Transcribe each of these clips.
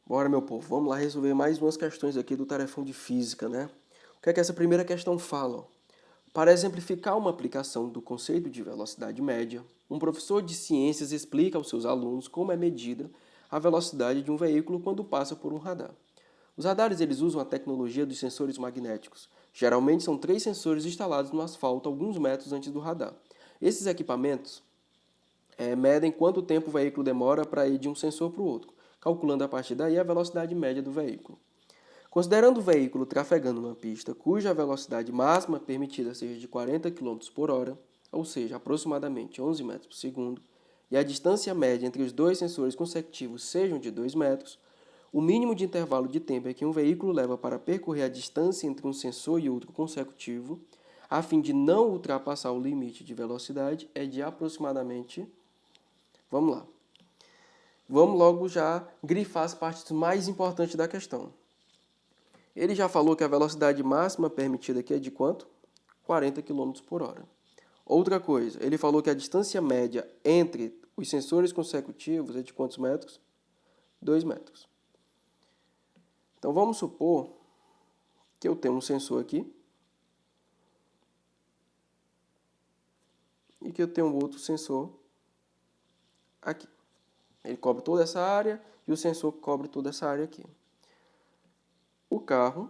Bora, meu povo, vamos lá resolver mais umas questões aqui do tarefão de física, né? O que é que essa primeira questão fala? Ó? Para exemplificar uma aplicação do conceito de velocidade média, um professor de ciências explica aos seus alunos como é medida a velocidade de um veículo quando passa por um radar. Os radares eles usam a tecnologia dos sensores magnéticos. Geralmente são 3 sensores instalados no asfalto alguns metros antes do radar. Esses equipamentos medem quanto tempo o veículo demora para ir de um sensor para o outro, calculando a partir daí a velocidade média do veículo. Considerando o veículo trafegando uma pista cuja velocidade máxima permitida seja de 40 km por hora, ou seja, aproximadamente 11 metros por segundo, e a distância média entre os dois sensores consecutivos sejam de 2 metros, o mínimo de intervalo de tempo que um veículo leva para percorrer a distância entre um sensor e outro consecutivo, a fim de não ultrapassar o limite de velocidade, é de aproximadamente. Vamos lá. Vamos logo já grifar as partes mais importantes da questão. Ele já falou que a velocidade máxima permitida aqui é de quanto? 40 km por hora. Outra coisa, ele falou que a distância média entre os sensores consecutivos é de quantos metros? 2 metros. Então vamos supor que eu tenho um sensor aqui e que eu tenho outro sensor aqui. Ele cobre toda essa área e o sensor cobre toda essa área aqui. O carro,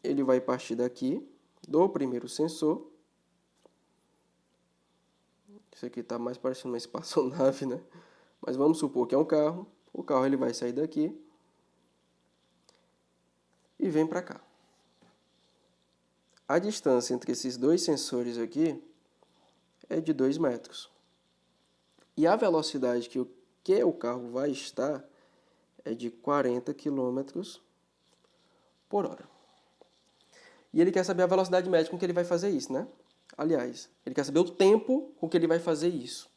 ele vai partir daqui, do primeiro sensor. Isso aqui está mais parecendo uma espaçonave, né? Mas vamos supor que é um carro. O carro ele vai sair daqui e vem para cá. A distância entre esses dois sensores aqui é de 2 metros. E a velocidade que o carro vai estar é de 40 km por hora. E ele quer saber a velocidade média com que ele vai fazer isso, né? Aliás, ele quer saber o tempo com que ele vai fazer isso.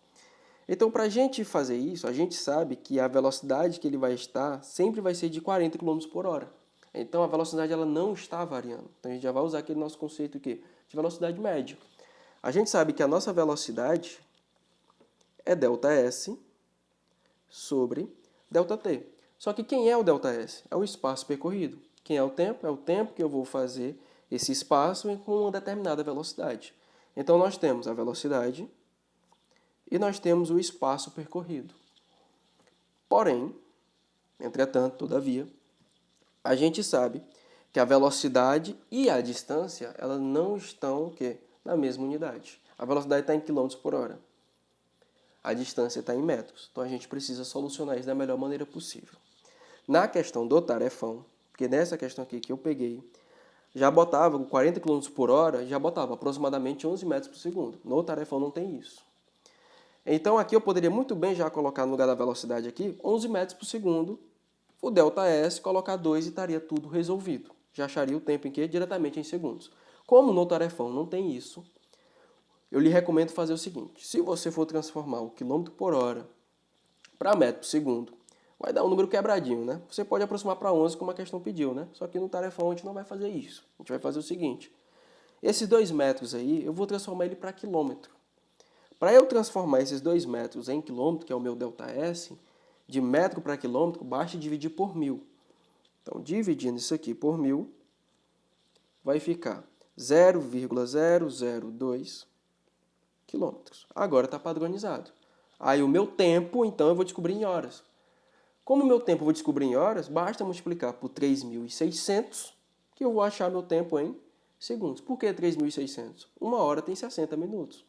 Então, para a gente fazer isso, a gente sabe que a velocidade que ele vai estar sempre vai ser de 40 km por hora. Então, a velocidade ela não está variando. Então, a gente já vai usar aquele nosso conceito aqui, de velocidade média. A gente sabe que a nossa velocidade é ΔS sobre ΔT. Só que quem é o ΔS? É o espaço percorrido. Quem é o tempo? É o tempo que eu vou fazer esse espaço com uma determinada velocidade. Então, nós temos a velocidade e nós temos o espaço percorrido. Porém, entretanto, todavia, a gente sabe que a velocidade e a distância elas não estão na mesma unidade. A velocidade está em km por hora. A distância está em metros. Então, a gente precisa solucionar isso da melhor maneira possível. Na questão do tarefão, porque nessa questão aqui que eu peguei, já botava 40 km por hora, já botava aproximadamente 11 metros por segundo. No tarefão não tem isso. Então aqui eu poderia muito bem já colocar no lugar da velocidade aqui 11 metros por segundo, o ΔS, colocar 2 e estaria tudo resolvido. Já acharia o tempo em que? Diretamente em segundos. Como no tarefão não tem isso, eu lhe recomendo fazer o seguinte. Se você for transformar o quilômetro por hora para metro por segundo, vai dar um número quebradinho, né? Você pode aproximar para 11 como a questão pediu, né? Só que no tarefão a gente não vai fazer isso. A gente vai fazer o seguinte. Esses 2 metros aí, eu vou transformar ele para quilômetro. Para eu transformar esses 2 metros em quilômetro, que é o meu ΔS, de metro para quilômetro, basta dividir por 1000. Então, dividindo isso aqui por 1000, vai ficar 0,002 quilômetros. Agora está padronizado. Aí o meu tempo, então, eu vou descobrir em horas. Como o meu tempo eu vou descobrir em horas, basta multiplicar por 3.600, que eu vou achar meu tempo em segundos. Por que 3.600? Uma hora tem 60 minutos.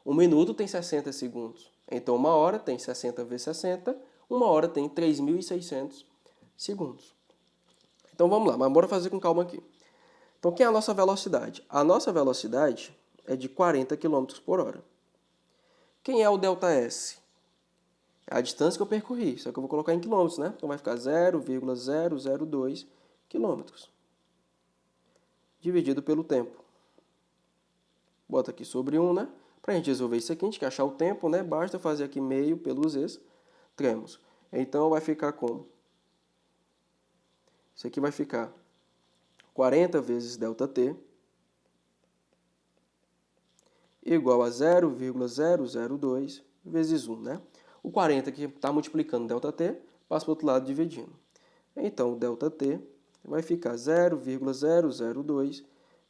Um minuto tem 60 segundos. Então, uma hora tem 60 vezes 60, uma hora tem 3.600 segundos. Então, vamos lá, mas bora fazer com calma aqui. Então, quem é a nossa velocidade? A nossa velocidade é de 40 km por hora. Quem é o ΔS? É a distância que eu percorri, só que eu vou colocar em quilômetros, né? Então, vai ficar 0,002 quilômetros dividido pelo tempo. Bota aqui sobre 1, né? Para a gente resolver isso aqui, a gente quer achar o tempo, né? Basta fazer aqui meio pelos extremos. Então, vai ficar como? Isso aqui vai ficar 40 vezes ΔT igual a 0,002 vezes 1, né? O 40 que está multiplicando ΔT, passa para o outro lado dividindo. Então, o ΔT vai ficar 0,002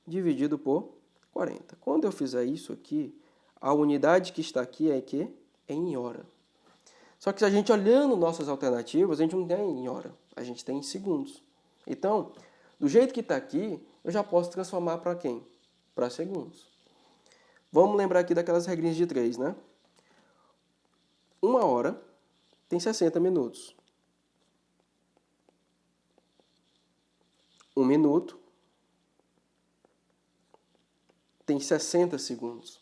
dividido por 40. Quando eu fizer isso aqui, a unidade que está aqui é que? É em hora. Só que se a gente olhando nossas alternativas, a gente não tem em hora, a gente tem em segundos. Então, do jeito que está aqui, eu já posso transformar para quem? Para segundos. Vamos lembrar aqui daquelas regrinhas de 3, né? 1 hora tem 60 minutos. 1 minuto tem 60 segundos.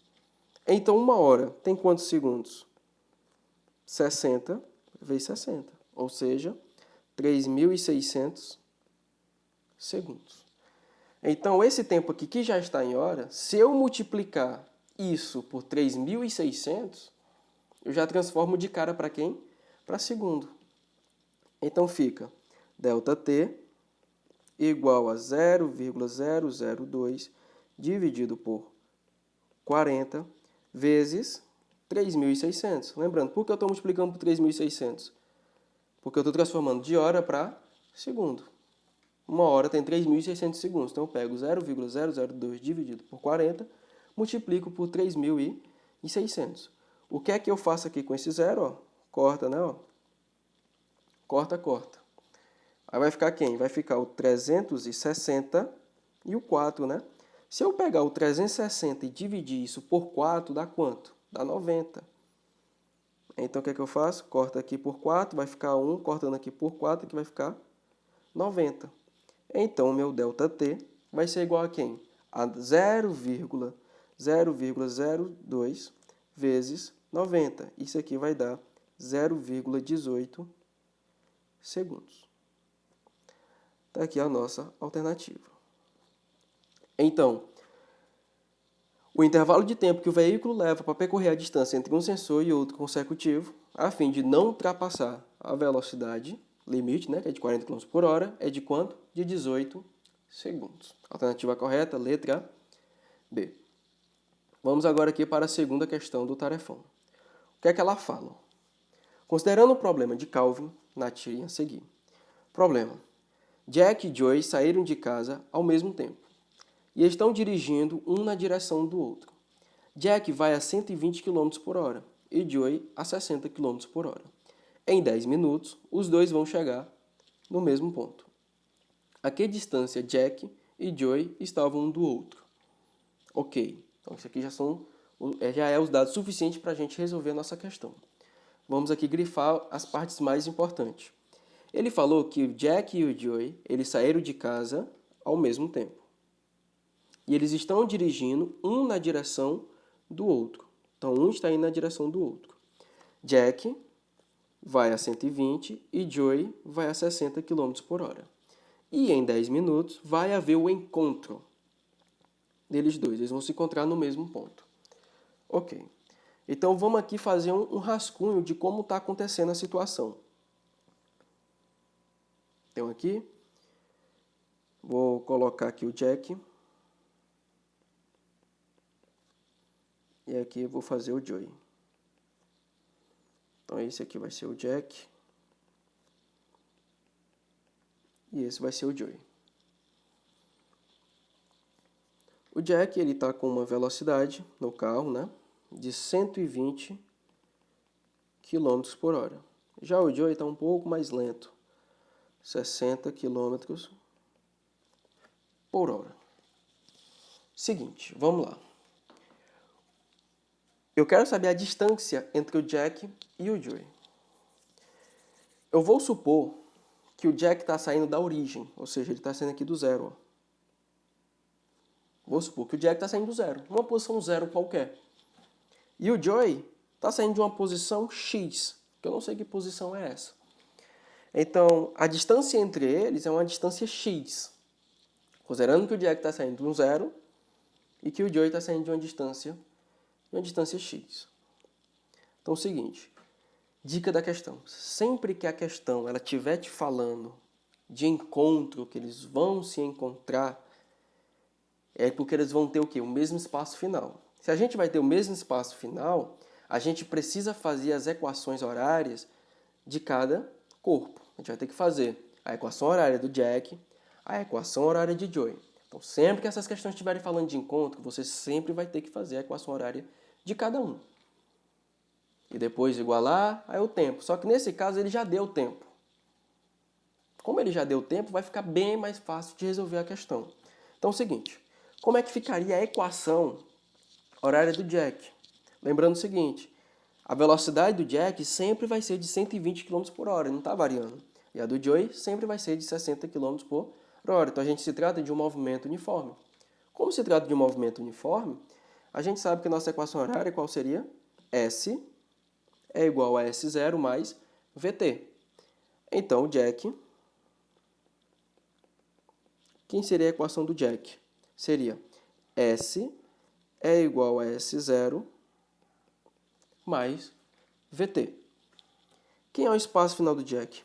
Então, 1 hora tem quantos segundos? 60 vezes 60, ou seja, 3.600 segundos. Então, esse tempo aqui que já está em hora, se eu multiplicar isso por 3.600, eu já transformo de cara para quem? Para segundo. Então, fica ΔT igual a 0,002 dividido por 40 vezes 3.600. Lembrando, por que eu estou multiplicando por 3.600? Porque eu estou transformando de hora para segundo. 1 hora tem 3.600 segundos. Então, eu pego 0,002 dividido por 40, multiplico por 3.600. O que é que eu faço aqui com esse zero? Ó? Corta, né? Ó. Corta, corta. Aí vai ficar quem? Vai ficar o 360 e o 4, né? Se eu pegar o 360 e dividir isso por 4, dá quanto? Dá 90. Então, o que é que eu faço? Corta aqui por 4, vai ficar 1, cortando aqui por 4, que vai ficar 90. Então, o meu ΔT vai ser igual a quem? A 0,002 vezes 90. Isso aqui vai dar 0,18 segundos. Está aqui a nossa alternativa. Então, o intervalo de tempo que o veículo leva para percorrer a distância entre um sensor e outro consecutivo, a fim de não ultrapassar a velocidade limite, né, que é de 40 km por hora, é de quanto? De 18 segundos. Alternativa correta, letra B. Vamos agora aqui para a segunda questão do tarefão. O que é que ela fala? Considerando o problema de Calvin, na tirinha a seguir. Problema. Jack e Joy saíram de casa ao mesmo tempo e estão dirigindo um na direção do outro. Jack vai a 120 km por hora e Joy a 60 km por hora. Em 10 minutos, os dois vão chegar no mesmo ponto. A que distância Jack e Joy estavam um do outro? Ok, então isso aqui já é os dados suficientes para a gente resolver a nossa questão. Vamos aqui grifar as partes mais importantes. Ele falou que o Jack e o Joy eles saíram de casa ao mesmo tempo. E eles estão dirigindo um na direção do outro. Então, um está indo na direção do outro. Jack vai a 120 e Joy vai a 60 km por hora. E em 10 minutos vai haver o encontro deles dois. Eles vão se encontrar no mesmo ponto. Ok. Então, vamos aqui fazer um rascunho de como está acontecendo a situação. Então, aqui, vou colocar aqui o Jack. E aqui eu vou fazer o Joy. Então, esse aqui vai ser o Jack. E esse vai ser o Joy. O Jack está com uma velocidade no carro, né, de 120 km por hora. Já o Joy está um pouco mais lento, 60 km por hora. Seguinte, vamos lá. Eu quero saber a distância entre o Jack e o Joy. Eu vou supor que o Jack está saindo da origem, ou seja, ele está saindo aqui do zero. Ó. Vou supor que o Jack está saindo do zero, uma posição zero qualquer. E o Joy está saindo de uma posição X, que eu não sei que posição é essa. Então, a distância entre eles é uma distância X. Considerando que o Jack está saindo de um zero e que o Joy está saindo de uma distância X. Então, é o seguinte, dica da questão. Sempre que a questão ela estiver te falando de encontro, que eles vão se encontrar, é porque eles vão ter o quê? O mesmo espaço final. Se a gente vai ter o mesmo espaço final, a gente precisa fazer as equações horárias de cada corpo. A gente vai ter que fazer a equação horária do Jack, a equação horária de Joey. Então, sempre que essas questões estiverem falando de encontro, você sempre vai ter que fazer a equação horária de cada um. E depois igualar, aí o tempo. Só que nesse caso ele já deu tempo. Como ele já deu tempo, vai ficar bem mais fácil de resolver a questão. Então é o seguinte, como é que ficaria a equação horária do Jack? Lembrando o seguinte, a velocidade do Jack sempre vai ser de 120 km por hora, não está variando. E a do Joey sempre vai ser de 60 km por hora. Então a gente se trata de um movimento uniforme. Como se trata de um movimento uniforme, a gente sabe que a nossa equação horária qual seria? S é igual a S0 mais VT. Então o Jack, quem seria a equação do Jack? Seria S é igual a S0 mais VT. Quem é o espaço final do Jack?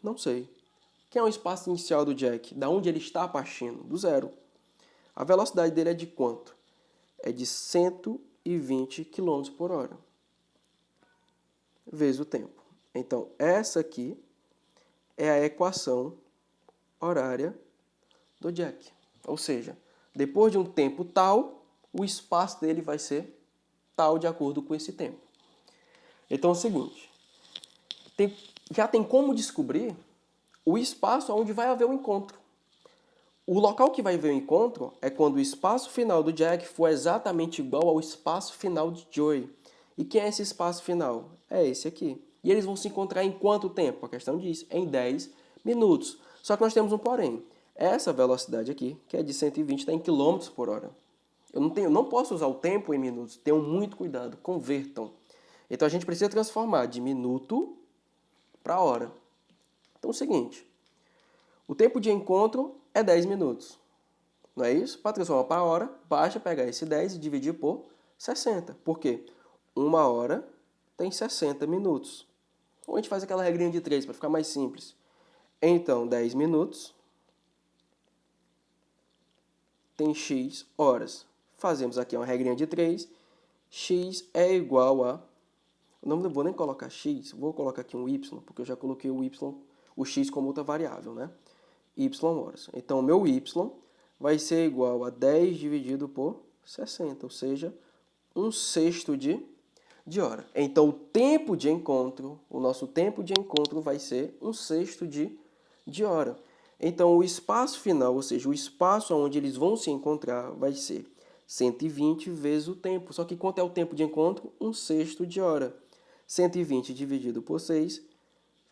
Não sei. Quem é o espaço inicial do Jack? Da onde ele está partindo? Do zero. A velocidade dele é de quanto? É de 120 km por hora. Vezes o tempo. Então, essa aqui é a equação horária do Jack. Ou seja, depois de um tempo tal, o espaço dele vai ser tal de acordo com esse tempo. Então é o seguinte, já tem como descobrir o espaço onde vai haver o encontro. O local que vai haver o encontro é quando o espaço final do Jack for exatamente igual ao espaço final de Joey. E quem é esse espaço final? É esse aqui. E eles vão se encontrar em quanto tempo? A questão diz, em 10 minutos. Só que nós temos um porém. Essa velocidade aqui, que é de 120, está em km por hora. Eu não posso usar o tempo em minutos. Tenham muito cuidado, convertam. Então a gente precisa transformar de minuto para hora. Então é o seguinte, o tempo de encontro é 10 minutos. Não é isso? Para transformar para hora, basta pegar esse 10 e dividir por 60. Por quê? 1 hora tem 60 minutos. Ou a gente faz aquela regrinha de 3 para ficar mais simples. Então, 10 minutos tem x horas. Fazemos aqui uma regrinha de 3. X é igual a... Não vou nem colocar x, vou colocar aqui um y, porque eu já coloquei o x como outra variável, né? Y horas. Então, o meu y vai ser igual a 10 dividido por 60, ou seja, 1/6 de hora. Então, o tempo de encontro, o nosso tempo de encontro vai ser 1/6 de hora. Então, o espaço final, ou seja, o espaço onde eles vão se encontrar vai ser 120 vezes o tempo. Só que quanto é o tempo de encontro? 1/6 de hora. 120 dividido por 6,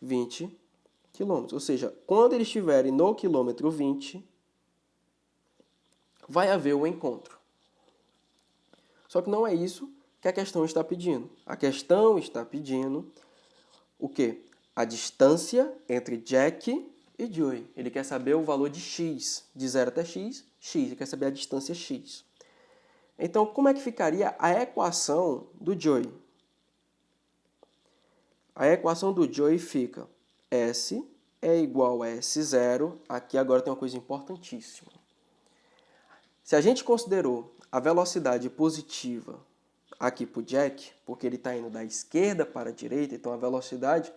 20 quilômetros. Ou seja, quando eles estiverem no quilômetro 20, vai haver o encontro. Só que não é isso que a questão está pedindo. A questão está pedindo o quê? A distância entre Jack e Joey. Ele quer saber o valor de x, de 0 até x, x. Ele quer saber a distância x. Então, como é que ficaria a equação do Joey? A equação do Joey fica S é igual a S0. Aqui agora tem uma coisa importantíssima. Se a gente considerou a velocidade positiva aqui para o Jack, porque ele está indo da esquerda para a direita, então a velocidade,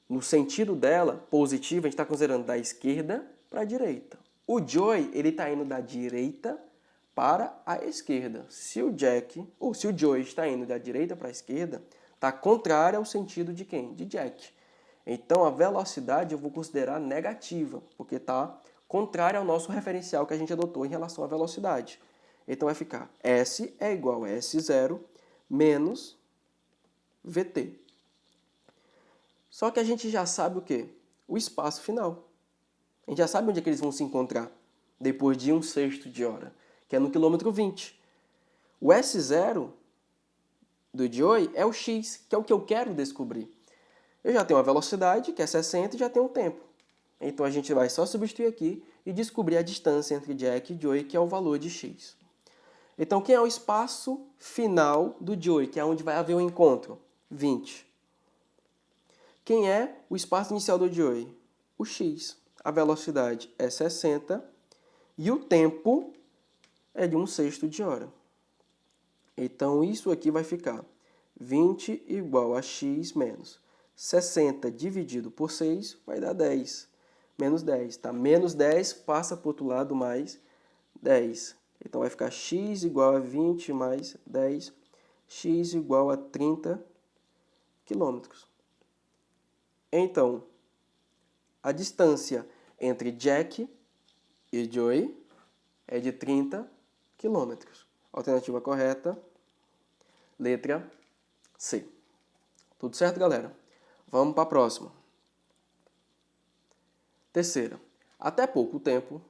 no sentido dela, positiva, a gente está considerando da esquerda para a direita. O Joey, ele está indo da direita para a esquerda. Se o Joey está indo da direita para a esquerda, está contrário ao sentido de quem? De Jack. Então, a velocidade eu vou considerar negativa, porque está contrária ao nosso referencial que a gente adotou em relação à velocidade. Então, vai ficar S é igual a S0 menos VT. Só que a gente já sabe o quê? O espaço final. A gente já sabe onde é que eles vão se encontrar depois de 1/6 de hora, que é no quilômetro 20. O S0 do Joey é o x, que é o que eu quero descobrir. Eu já tenho a velocidade, que é 60, e já tenho o tempo. Então, a gente vai só substituir aqui e descobrir a distância entre Jack e Joey, que é o valor de x. Então, quem é o espaço final do Joey, que é onde vai haver o encontro? 20. Quem é o espaço inicial do Joey? O x. A velocidade é 60 e o tempo é de 1/6 de hora. Então, isso aqui vai ficar 20 igual a x menos 60 dividido por 6 vai dar 10. Menos 10, tá? Menos 10 passa para o outro lado mais 10. Então, vai ficar x igual a 20 mais 10, x igual a 30 quilômetros. Então, a distância entre Jack e Joey é de 30 quilômetros. Alternativa correta, letra C. Tudo certo, galera? Vamos para a próxima. Terceira. Até pouco tempo,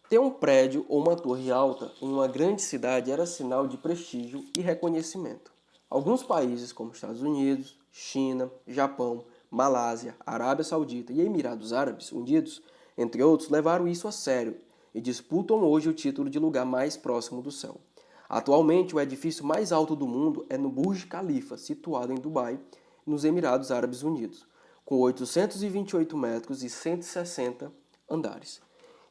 ter um prédio ou uma torre alta em uma grande cidade era sinal de prestígio e reconhecimento. Alguns países, como Estados Unidos, China, Japão, Malásia, Arábia Saudita e Emirados Árabes Unidos, entre outros, levaram isso a sério e disputam hoje o título de lugar mais próximo do céu. Atualmente, o edifício mais alto do mundo é no Burj Khalifa, situado em Dubai, nos Emirados Árabes Unidos, com 828 metros e 160 andares.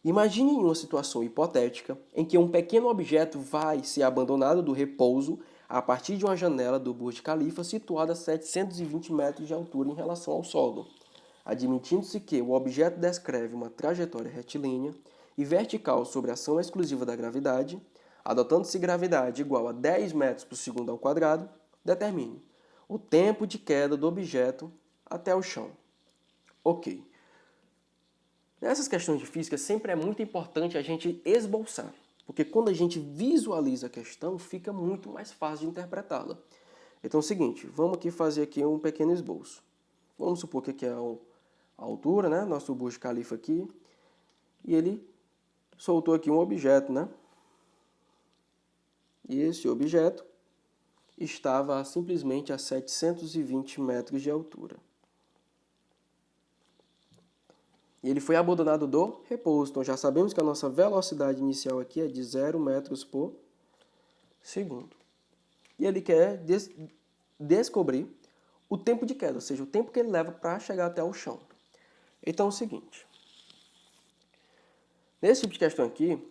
Imagine uma situação hipotética em que um pequeno objeto vai ser abandonado do repouso a partir de uma janela do Burj Khalifa situada a 720 metros de altura em relação ao solo, admitindo-se que o objeto descreve uma trajetória retilínea e vertical sobre a ação exclusiva da gravidade, adotando-se gravidade igual a 10 metros por segundo ao quadrado, determine o tempo de queda do objeto até o chão. Ok. Nessas questões de física, sempre é muito importante a gente esboçar, porque quando a gente visualiza a questão, fica muito mais fácil de interpretá-la. Então é o seguinte, vamos aqui fazer aqui um pequeno esboço. Vamos supor que aqui é a altura, né? Nosso Burj Khalifa aqui, e ele soltou aqui um objeto, né? E esse objeto estava simplesmente a 720 metros de altura. E ele foi abandonado do repouso. Então, já sabemos que a nossa velocidade inicial aqui é de 0 metros por segundo. E ele quer descobrir o tempo de queda, ou seja, o tempo que ele leva para chegar até o chão. Então, é o seguinte. Nesse tipo de questão aqui,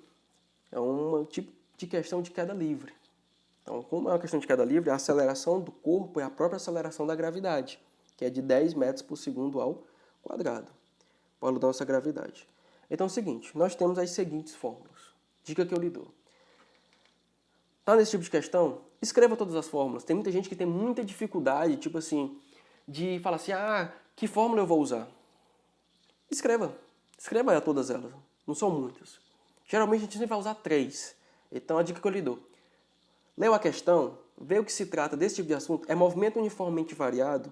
é um tipo de questão de queda livre. Então, como é uma questão de queda livre, a aceleração do corpo é a própria aceleração da gravidade, que é de 10 metros por segundo ao quadrado, por da nossa gravidade. Então é o seguinte, nós temos as seguintes fórmulas. Dica que eu lhe dou. Tá nesse tipo de questão? Escreva todas as fórmulas. Tem muita gente que tem muita dificuldade, tipo assim, de falar assim, que fórmula eu vou usar? Escreva. Escreva todas elas. Não são muitas. Geralmente a gente sempre vai usar 3. Então a dica que eu lhe dou. Leu a questão, vê o que se trata desse tipo de assunto, é movimento uniformemente variado,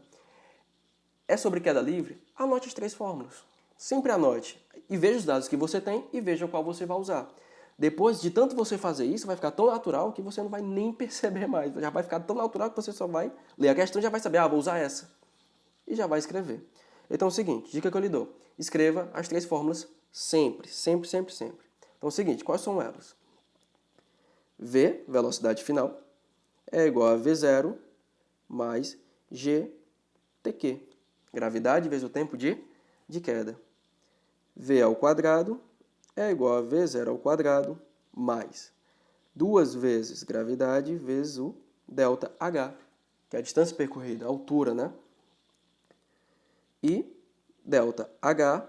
é sobre queda livre, anote as 3 fórmulas. Sempre anote. E veja os dados que você tem e veja qual você vai usar. Depois de tanto você fazer isso, vai ficar tão natural que você não vai nem perceber mais. Já vai ficar tão natural que você só vai ler a questão e já vai saber, vou usar essa. E já vai escrever. Então é o seguinte, dica que eu lhe dou. Escreva as 3 fórmulas sempre, sempre, sempre, sempre. Então é o seguinte, quais são elas? V, velocidade final, é igual a V0 mais GTQ. Gravidade vezes o tempo de queda. V ao quadrado é igual a V0 ao quadrado mais 2 vezes gravidade vezes o delta H, que é a distância percorrida, a altura, né? E delta H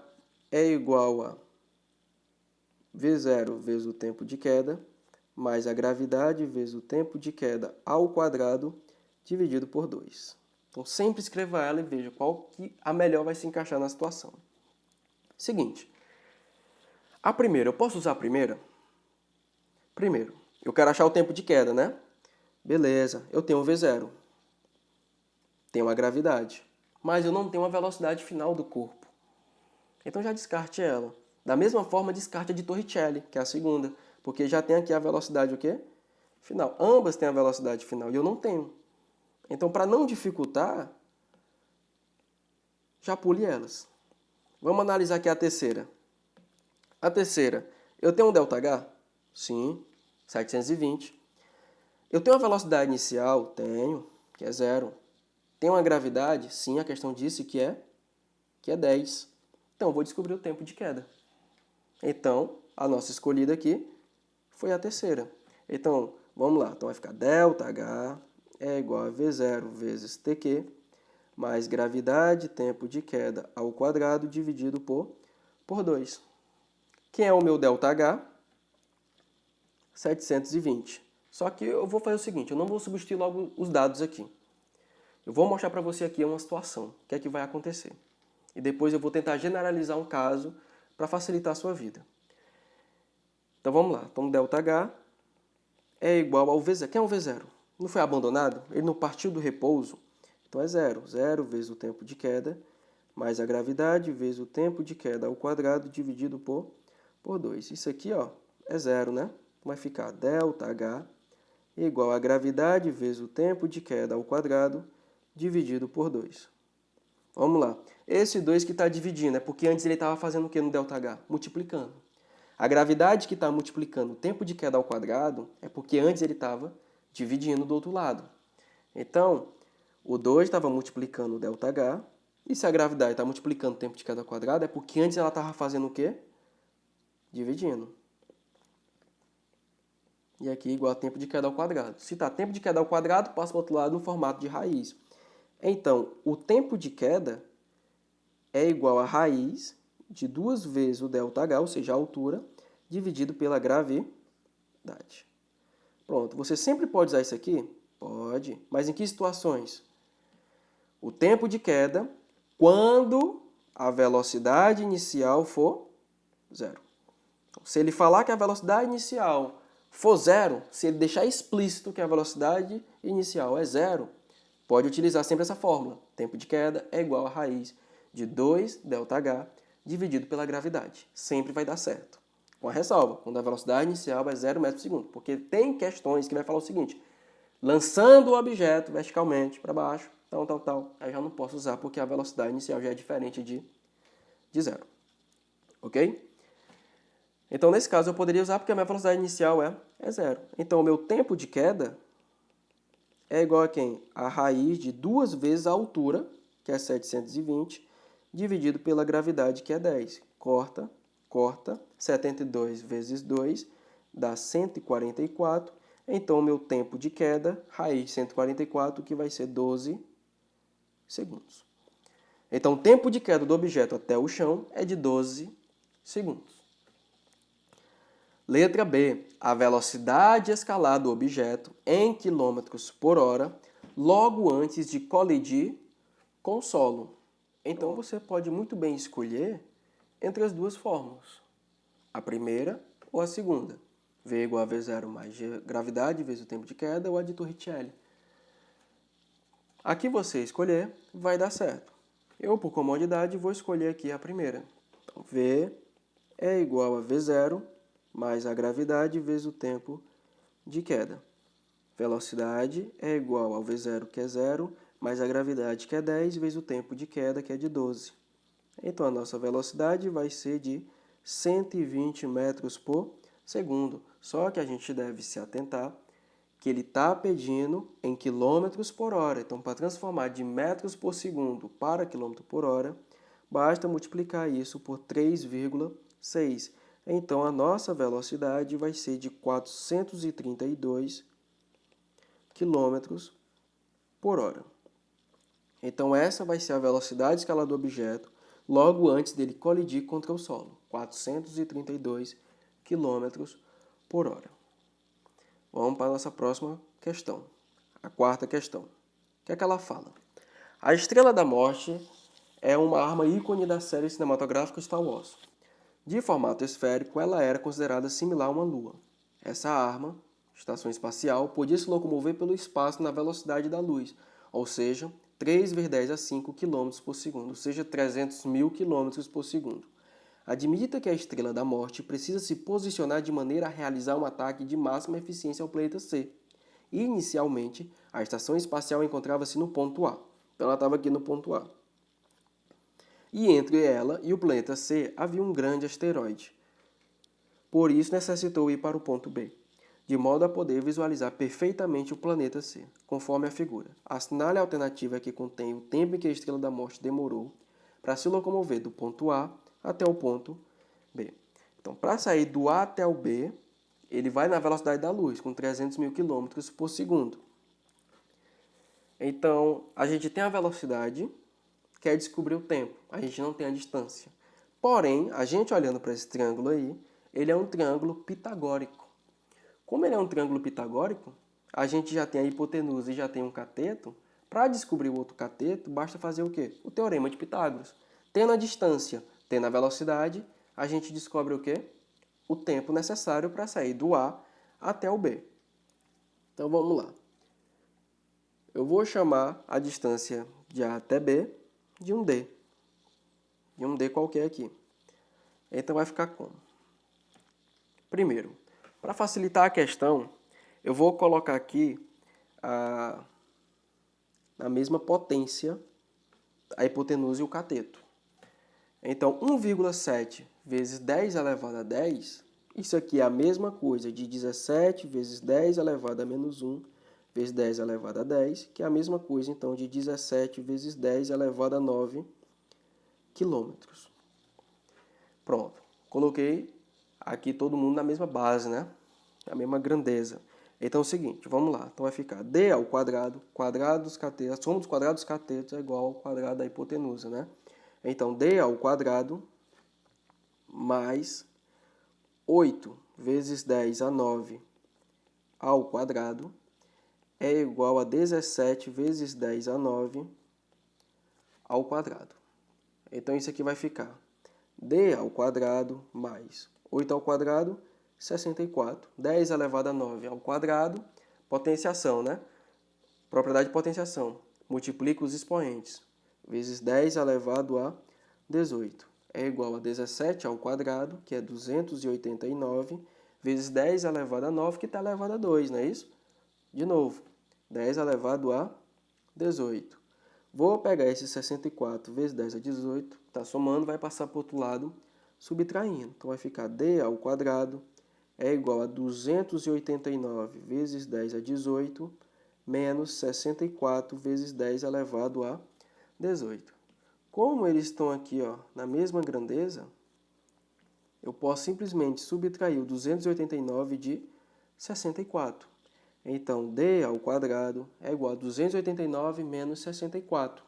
é igual a V0 vezes o tempo de queda mais a gravidade vezes o tempo de queda ao quadrado dividido por 2. Então, sempre escreva ela e veja qual que a melhor vai se encaixar na situação. Seguinte, a primeira, eu posso usar a primeira? Primeiro, eu quero achar o tempo de queda, né? Beleza, eu tenho um V0. Tenho uma gravidade. Mas eu não tenho uma velocidade final do corpo. Então já descarte ela. Da mesma forma, descarte a de Torricelli, que é a segunda. Porque já tem aqui a velocidade o quê? Final. Ambas têm a velocidade final e eu não tenho. Então, para não dificultar, já pule elas. Vamos analisar aqui a terceira. A terceira, eu tenho um ΔH? Sim, 720. Eu tenho uma velocidade inicial? Tenho, que é 0. Tenho uma gravidade? Sim, a questão disse que é 10. Então, eu vou descobrir o tempo de queda. Então, a nossa escolhida aqui foi a terceira. Então, vamos lá. Então, vai ficar ΔH é igual a V0 vezes TQ mais gravidade, tempo de queda ao quadrado, dividido por 2. Quem é o meu ΔH? 720. Só que eu vou fazer o seguinte, eu não vou substituir logo os dados aqui. Eu vou mostrar para você aqui uma situação, o que é que vai acontecer. E depois eu vou tentar generalizar um caso para facilitar a sua vida. Então vamos lá. Então ΔH é igual ao V0. Quem é o V0? Não foi abandonado? Ele não partiu do repouso? Então é 0. 0 vezes o tempo de queda, mais a gravidade vezes o tempo de queda ao quadrado, dividido por 2. Isso aqui ó, é 0, né? Vai ficar ΔH igual a gravidade vezes o tempo de queda ao quadrado, dividido por 2. Vamos lá. Esse 2 que está dividindo é porque antes ele estava fazendo o que no ΔH? Multiplicando. A gravidade que está multiplicando o tempo de queda ao quadrado é porque antes ele estava dividindo do outro lado. Então, o 2 estava multiplicando o ΔH, e se a gravidade está multiplicando o tempo de queda ao quadrado é porque antes ela estava fazendo o quê? Dividindo. E aqui igual a tempo de queda ao quadrado. Se está tempo de queda ao quadrado, passa para o outro lado no formato de raiz. Então, o tempo de queda é igual a raiz de 2 vezes o ΔH, ou seja, a altura, dividido pela gravidade. Pronto, você sempre pode usar isso aqui? Pode. Mas em que situações? O tempo de queda quando a velocidade inicial for 0. Se ele falar que a velocidade inicial for 0, se ele deixar explícito que a velocidade inicial é 0, pode utilizar sempre essa fórmula. Tempo de queda é igual a raiz de 2 ΔH dividido pela gravidade. Sempre vai dar certo. Com a ressalva, quando a velocidade inicial é 0 metros por segundo. Porque tem questões que vai falar o seguinte, lançando o objeto verticalmente para baixo, tal. Aí já não posso usar porque a velocidade inicial já é diferente de 0. Ok? Então, nesse caso, eu poderia usar porque a minha velocidade inicial é 0. Então, o meu tempo de queda é igual a quem? A raiz de 2 vezes a altura, que é 720, dividido pela gravidade, que é 10. Corta. 72 vezes 2 dá 144. Então, o meu tempo de queda, raiz de 144, que vai ser 12 segundos. Então, o tempo de queda do objeto até o chão é de 12 segundos. Letra B. A velocidade escalar do objeto em quilômetros por hora logo antes de colidir com o solo. Então, você pode muito bem escolher entre as duas fórmulas. A primeira ou a segunda. V igual a V0 mais gravidade vezes o tempo de queda ou a de Torricelli. A que você escolher vai dar certo. Eu, por comodidade, vou escolher aqui a primeira. Então, V é igual a V0 mais a gravidade vezes o tempo de queda. Velocidade é igual ao V0, que é 0, mais a gravidade, que é 10, vezes o tempo de queda, que é de 12. Então, a nossa velocidade vai ser de 120 metros por segundo. Só que a gente deve se atentar que ele está pedindo em quilômetros por hora. Então, para transformar de metros por segundo para quilômetro por hora, basta multiplicar isso por 3,6. Então, a nossa velocidade vai ser de 432 km por hora. Então, essa vai ser a velocidade escalar do objeto logo antes dele colidir contra o solo. 432 km por hora. Vamos para a nossa próxima questão. A quarta questão. O que é que ela fala? A Estrela da Morte é uma arma ícone da série cinematográfica Star Wars. De formato esférico, ela era considerada similar a uma lua. Essa arma, estação espacial, podia se locomover pelo espaço na velocidade da luz, ou seja, 3 vezes 10 a 5 km por segundo, ou seja, 300 mil km por segundo. Admita que a Estrela da Morte precisa se posicionar de maneira a realizar um ataque de máxima eficiência ao planeta C. Inicialmente, a estação espacial encontrava-se no ponto A. Então ela estava aqui no ponto A. E entre ela e o planeta C havia um grande asteroide. Por isso necessitou ir para o ponto B, de modo a poder visualizar perfeitamente o planeta C, conforme a figura. Assinale a alternativa que contém o tempo em que a Estrela da Morte demorou para se locomover do ponto A até o ponto B. Então, para sair do A até o B, ele vai na velocidade da luz, com 300 mil km por segundo. Então, a gente tem a velocidade, quer descobrir o tempo. A gente não tem a distância. Porém, a gente olhando para esse triângulo aí, ele é um triângulo pitagórico. Como ele é um triângulo pitagórico, a gente já tem a hipotenusa e já tem um cateto. Para descobrir o outro cateto, basta fazer o quê? O teorema de Pitágoras. Tendo a distância, tendo a velocidade, a gente descobre o quê? O tempo necessário para sair do A até o B. Então vamos lá. Eu vou chamar a distância de A até B de um D. De um D qualquer aqui. Então vai ficar como? Primeiro, para facilitar a questão, eu vou colocar aqui na mesma potência a hipotenusa e o cateto. Então, 1,7 vezes 10 elevado a 10, isso aqui é a mesma coisa de 17 vezes 10 elevado a menos 1 vezes 10 elevado a 10, que é a mesma coisa, então, de 17 vezes 10 elevado a 9 quilômetros. Pronto. Coloquei aqui todo mundo na mesma base, né? A mesma grandeza. Então é o seguinte, vamos lá. Então vai ficar d ao quadrado, quadrado dos catetos, a soma dos quadrados dos catetos é igual ao quadrado da hipotenusa, né? Então d ao quadrado mais 8 vezes 10 a 9 ao quadrado é igual a 17 vezes 10 a 9 ao quadrado. Então isso aqui vai ficar d ao quadrado mais 8 ao quadrado, 64. 10 elevado a 9 ao quadrado, potenciação, né? Propriedade de potenciação. Multiplica os expoentes. Vezes 10 elevado a 18. É igual a 17 ao quadrado, que é 289, vezes 10 elevado a 9, que está elevado a 2, não é isso? De novo, 10 elevado a 18. Vou pegar esse 64 vezes 10 a 18, está somando, vai passar para o outro lado, subtraindo. Então vai ficar d ao quadrado é igual a 289 vezes 10 a 18, menos 64 vezes 10 elevado a 18. Como eles estão aqui na mesma grandeza, eu posso simplesmente subtrair o 289 de 64. Então, d ao quadrado é igual a 289 menos 64,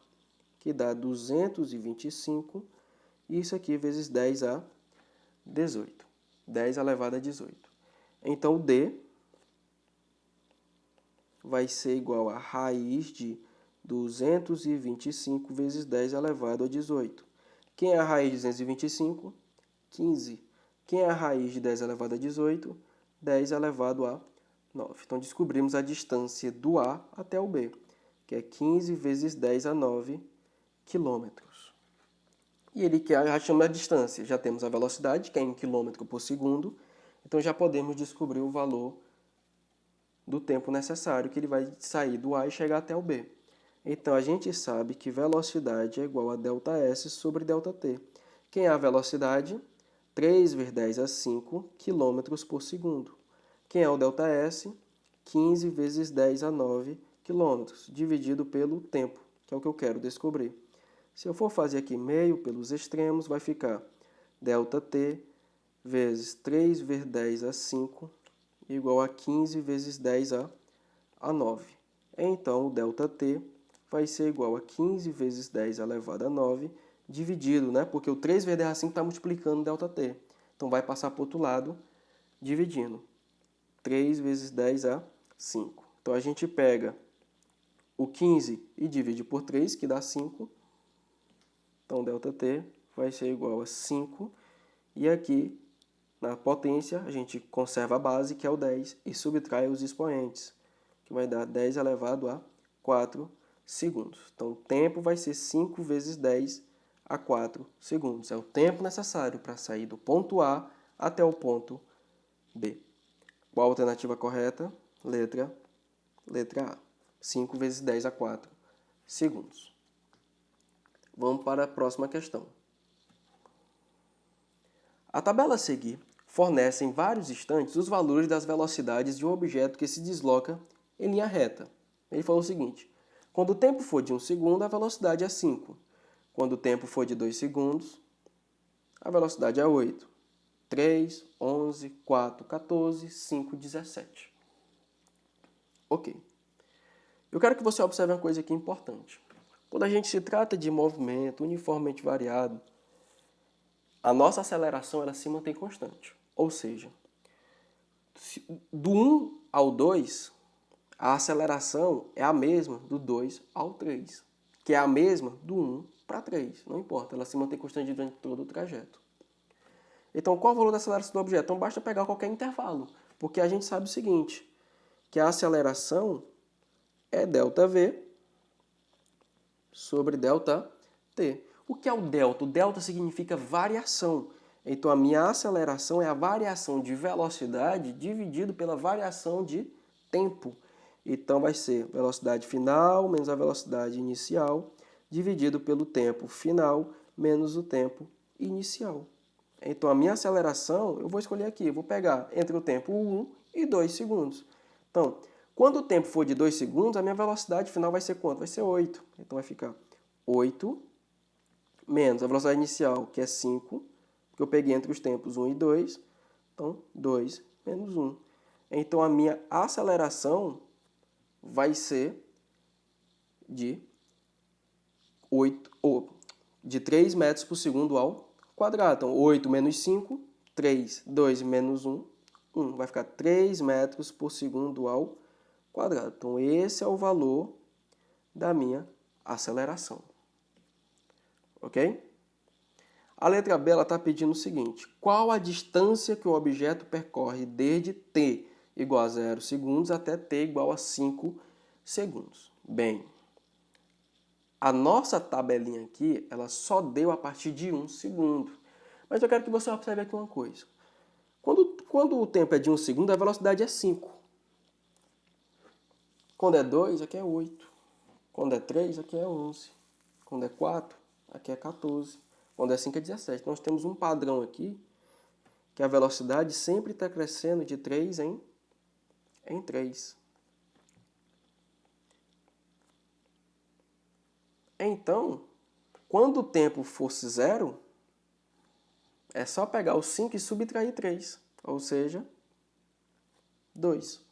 que dá 225, e isso aqui vezes 10 a 18. 10 elevado a 18. Então, d vai ser igual a raiz de 225 vezes 10 elevado a 18. Quem é a raiz de 225? 15. Quem é a raiz de 10 elevado a 18? 10 elevado a 9. Então, descobrimos a distância do A até o B, que é 15 vezes 10 a 9 quilômetros. E ele já chama a distância. Já temos a velocidade, que é em quilômetro por segundo. Então, já podemos descobrir o valor do tempo necessário que ele vai sair do A e chegar até o B. Então, a gente sabe que velocidade é igual a ΔS sobre ΔT. Quem é a velocidade? 3 vezes 10 a 5 km por segundo. Quem é o ΔS? 15 vezes 10 a 9 km, dividido pelo tempo, que é o que eu quero descobrir. Se eu for fazer aqui meio pelos extremos, vai ficar ΔT vezes 3 vezes 10 a 5 igual a 15 vezes 10 a 9. Então, o ΔT vai ser igual a 15 vezes 10 elevado a 9, dividido, né? Porque o 3 vezes 10 a 5 está multiplicando o ΔT. Então, vai passar para o outro lado, dividindo. 3 vezes 10 a 5. Então, a gente pega o 15 e divide por 3, que dá 5. Então, ΔT vai ser igual a 5. E aqui, na potência, a gente conserva a base, que é o 10, e subtrai os expoentes, que vai dar 10 elevado a 4 segundos. Então, o tempo vai ser 5 vezes 10 a 4 segundos. É o tempo necessário para sair do ponto A até o ponto B. Qual a alternativa correta? Letra A. 5 vezes 10 a 4 segundos. Vamos para a próxima questão. A tabela a seguir fornece em vários instantes os valores das velocidades de um objeto que se desloca em linha reta. Ele falou o seguinte: quando o tempo for de 1 segundo, a velocidade é 5. Quando o tempo for de 2 segundos, a velocidade é 8. 3, 11, 4, 14, 5, 17. Ok. Eu quero que você observe uma coisa aqui importante. Quando a gente se trata de movimento uniformemente variado, a nossa aceleração ela se mantém constante. Ou seja, do 1 ao 2, a aceleração é a mesma do 2 ao 3, que é a mesma do 1 para 3. Não importa, ela se mantém constante durante todo o trajeto. Então, qual é o valor da aceleração do objeto? Então, basta pegar qualquer intervalo, porque a gente sabe o seguinte, que a aceleração é ΔV sobre ΔT. O que é o delta? O delta significa variação. Então, a minha aceleração é a variação de velocidade dividido pela variação de tempo. Então, vai ser velocidade final menos a velocidade inicial dividido pelo tempo final menos o tempo inicial. Então, a minha aceleração, eu vou escolher aqui, eu vou pegar entre o tempo 1 e 2 segundos. Então, quando o tempo for de 2 segundos, a minha velocidade final vai ser quanto? Vai ser 8. Então, vai ficar 8 menos a velocidade inicial, que é 5, que eu peguei entre os tempos 1 e 2. Então, 2 menos 1. Então, a minha aceleração vai ser de 3 metros por segundo ao quadrado. Então, 8 menos 5, 3. 2 menos 1, 1. Vai ficar 3 metros por segundo ao quadrado. Então, esse é o valor da minha aceleração. Ok? A letra B está pedindo o seguinte. Qual a distância que o objeto percorre desde t igual a 0 segundos até t igual a 5 segundos? Bem, a nossa tabelinha aqui, ela só deu a partir de 1 segundo. Mas eu quero que você observe aqui uma coisa. Quando o tempo é de 1 segundo, a velocidade é 5. Quando é 2, aqui é 8. Quando é 3, aqui é 11. Quando é 4, aqui é 14. Quando é 5, é 17. Nós temos um padrão aqui, que a velocidade sempre está crescendo de 3 em 3. Então, quando o tempo fosse 0, é só pegar o 5 e subtrair 3, ou seja, 2.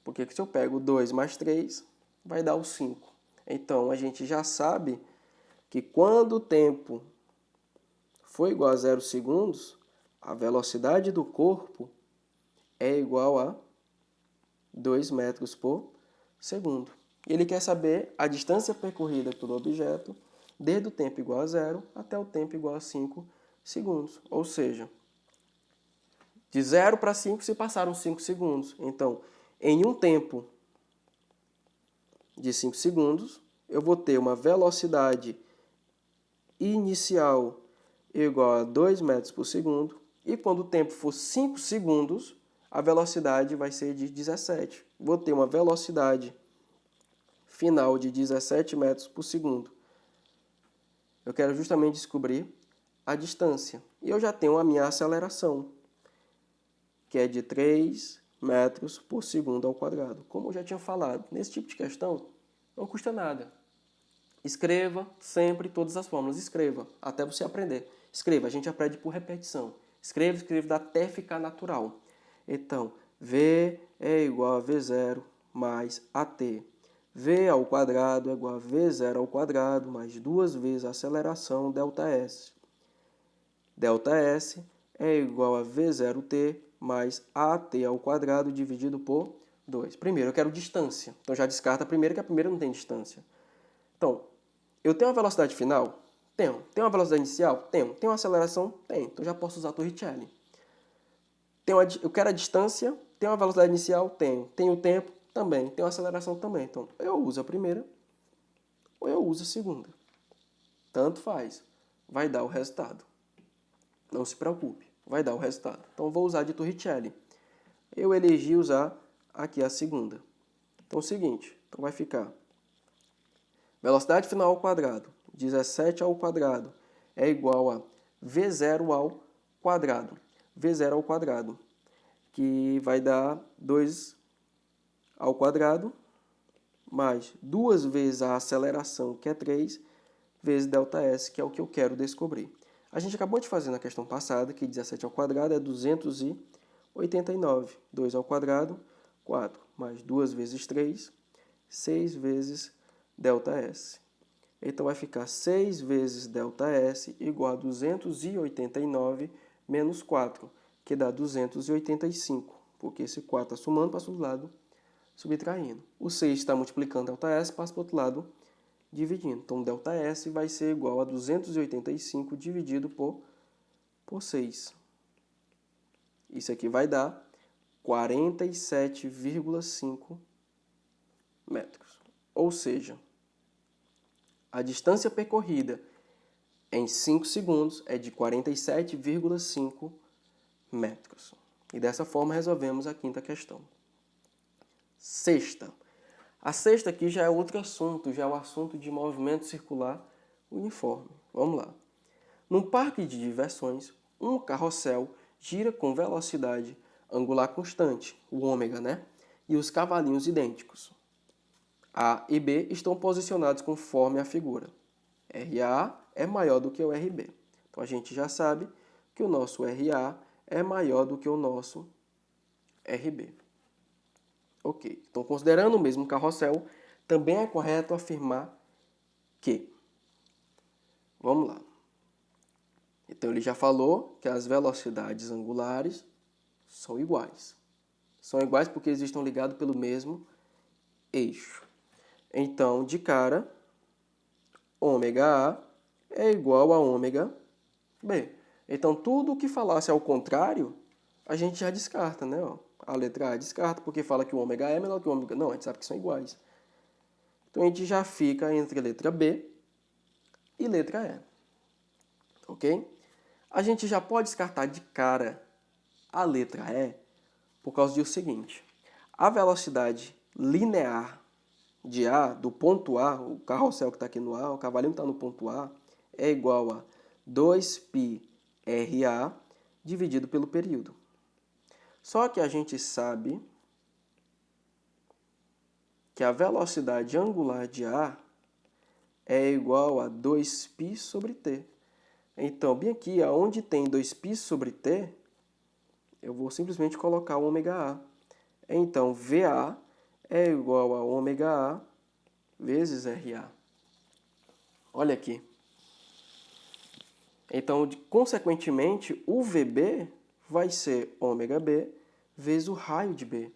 Porque se eu pego 2 mais 3, vai dar o 5. Então, a gente já sabe que quando o tempo for igual a 0 segundos, a velocidade do corpo é igual a 2 metros por segundo. Ele quer saber a distância percorrida pelo objeto desde o tempo igual a 0 até o tempo igual a 5 segundos. Ou seja, de 0 para 5 se passaram 5 segundos. Então, em um tempo de 5 segundos, eu vou ter uma velocidade inicial igual a 2 metros por segundo. E quando o tempo for 5 segundos, a velocidade vai ser de 17. Vou ter uma velocidade final de 17 metros por segundo. Eu quero justamente descobrir a distância. E eu já tenho a minha aceleração, que é de 3 metros por segundo ao quadrado. Como eu já tinha falado, nesse tipo de questão não custa nada. Escreva sempre todas as fórmulas. Escreva, até você aprender. Escreva, a gente aprende por repetição. Escreva até ficar natural. Então, V é igual a V0 mais AT. V ao quadrado é igual a V0 ao quadrado mais 2 vezes a aceleração ΔS. ΔS é igual a V0t mais AT ao quadrado dividido por 2. Primeiro, eu quero distância. Então, já descarta a primeira, que a primeira não tem distância. Então, eu tenho uma velocidade final? Tenho. Tenho uma velocidade inicial? Tenho. Tenho uma aceleração? Tenho. Então, já posso usar a Torricelli. Eu quero a distância? Tenho uma velocidade inicial? Tenho. Tenho o tempo? Também. Tenho aceleração? Também. Então, eu uso a primeira ou eu uso a segunda. Tanto faz. Vai dar o resultado. Não se preocupe. Vai dar o resultado. Então, vou usar de Torricelli. Eu elegi usar aqui a segunda. Então, é o seguinte. Então, vai ficar velocidade final ao quadrado, 17 ao quadrado, é igual a V0 ao quadrado. V0 ao quadrado, que vai dar 2 ao quadrado, mais 2 vezes a aceleração, que é 3, vezes ΔS, que é o que eu quero descobrir. A gente acabou de fazer na questão passada, que 17 ao quadrado é 289. 2 ao quadrado, 4, mais 2 vezes 3, 6 vezes ΔS. Então, vai ficar 6 vezes ΔS igual a 289 menos 4, que dá 285, porque esse 4 está somando, passa para o lado, subtraindo. O 6 está multiplicando ΔS, passa para o outro lado, dividindo. Então, ΔS vai ser igual a 285 dividido por 6. Isso aqui vai dar 47,5 metros. Ou seja, a distância percorrida em 5 segundos é de 47,5 metros. E dessa forma resolvemos a quinta questão. Sexta. A sexta aqui já é outro assunto, já é o assunto de movimento circular uniforme. Vamos lá. Num parque de diversões, um carrossel gira com velocidade angular constante, o ômega, né? E os cavalinhos idênticos. A e B estão posicionados conforme a figura. RA é maior do que o RB. Então, a gente já sabe que o nosso RA é maior do que o nosso RB. Ok. Então, considerando o mesmo carrossel, também é correto afirmar que... Vamos lá. Então, ele já falou que as velocidades angulares são iguais. São iguais porque eles estão ligados pelo mesmo eixo. Então, de cara, ômega A é igual a ômega B. Então, tudo que falasse ao contrário, a gente já descarta, né? A letra A descarta, porque fala que o ômega A é menor que o ômega... Não, a gente sabe que são iguais. Então, a gente já fica entre a letra B e letra E. Ok? A gente já pode descartar de cara a letra E por causa do seguinte. A velocidade linear de A, do ponto A, o carrossel que está aqui no A, o cavalinho que está no ponto A, é igual a 2πRA dividido pelo período. Só que a gente sabe que a velocidade angular de A é igual a 2π sobre T. Então, bem aqui, onde tem 2π sobre T, eu vou simplesmente colocar o ômega A. Então, VA é igual a ômega A vezes RA. Olha aqui. Então, consequentemente, o VB vai ser ômega B vezes o raio de B.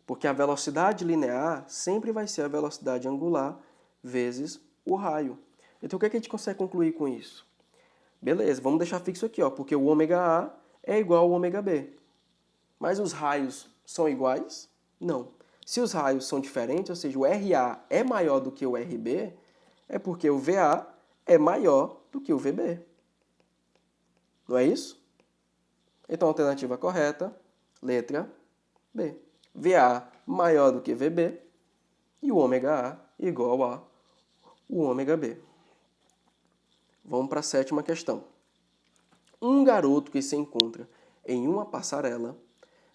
Porque a velocidade linear sempre vai ser a velocidade angular vezes o raio. Então, o que a gente consegue concluir com isso? Beleza, vamos deixar fixo aqui, porque o ômega A é igual ao ômega B. Mas os raios são iguais? Não. Se os raios são diferentes, ou seja, o RA é maior do que o RB, é porque o VA é maior do que o VB. Não é isso? Então, a alternativa correta, letra B. VA maior do que VB e o ômega A igual a o ômega B. Vamos para a sétima questão. Um garoto que se encontra em uma passarela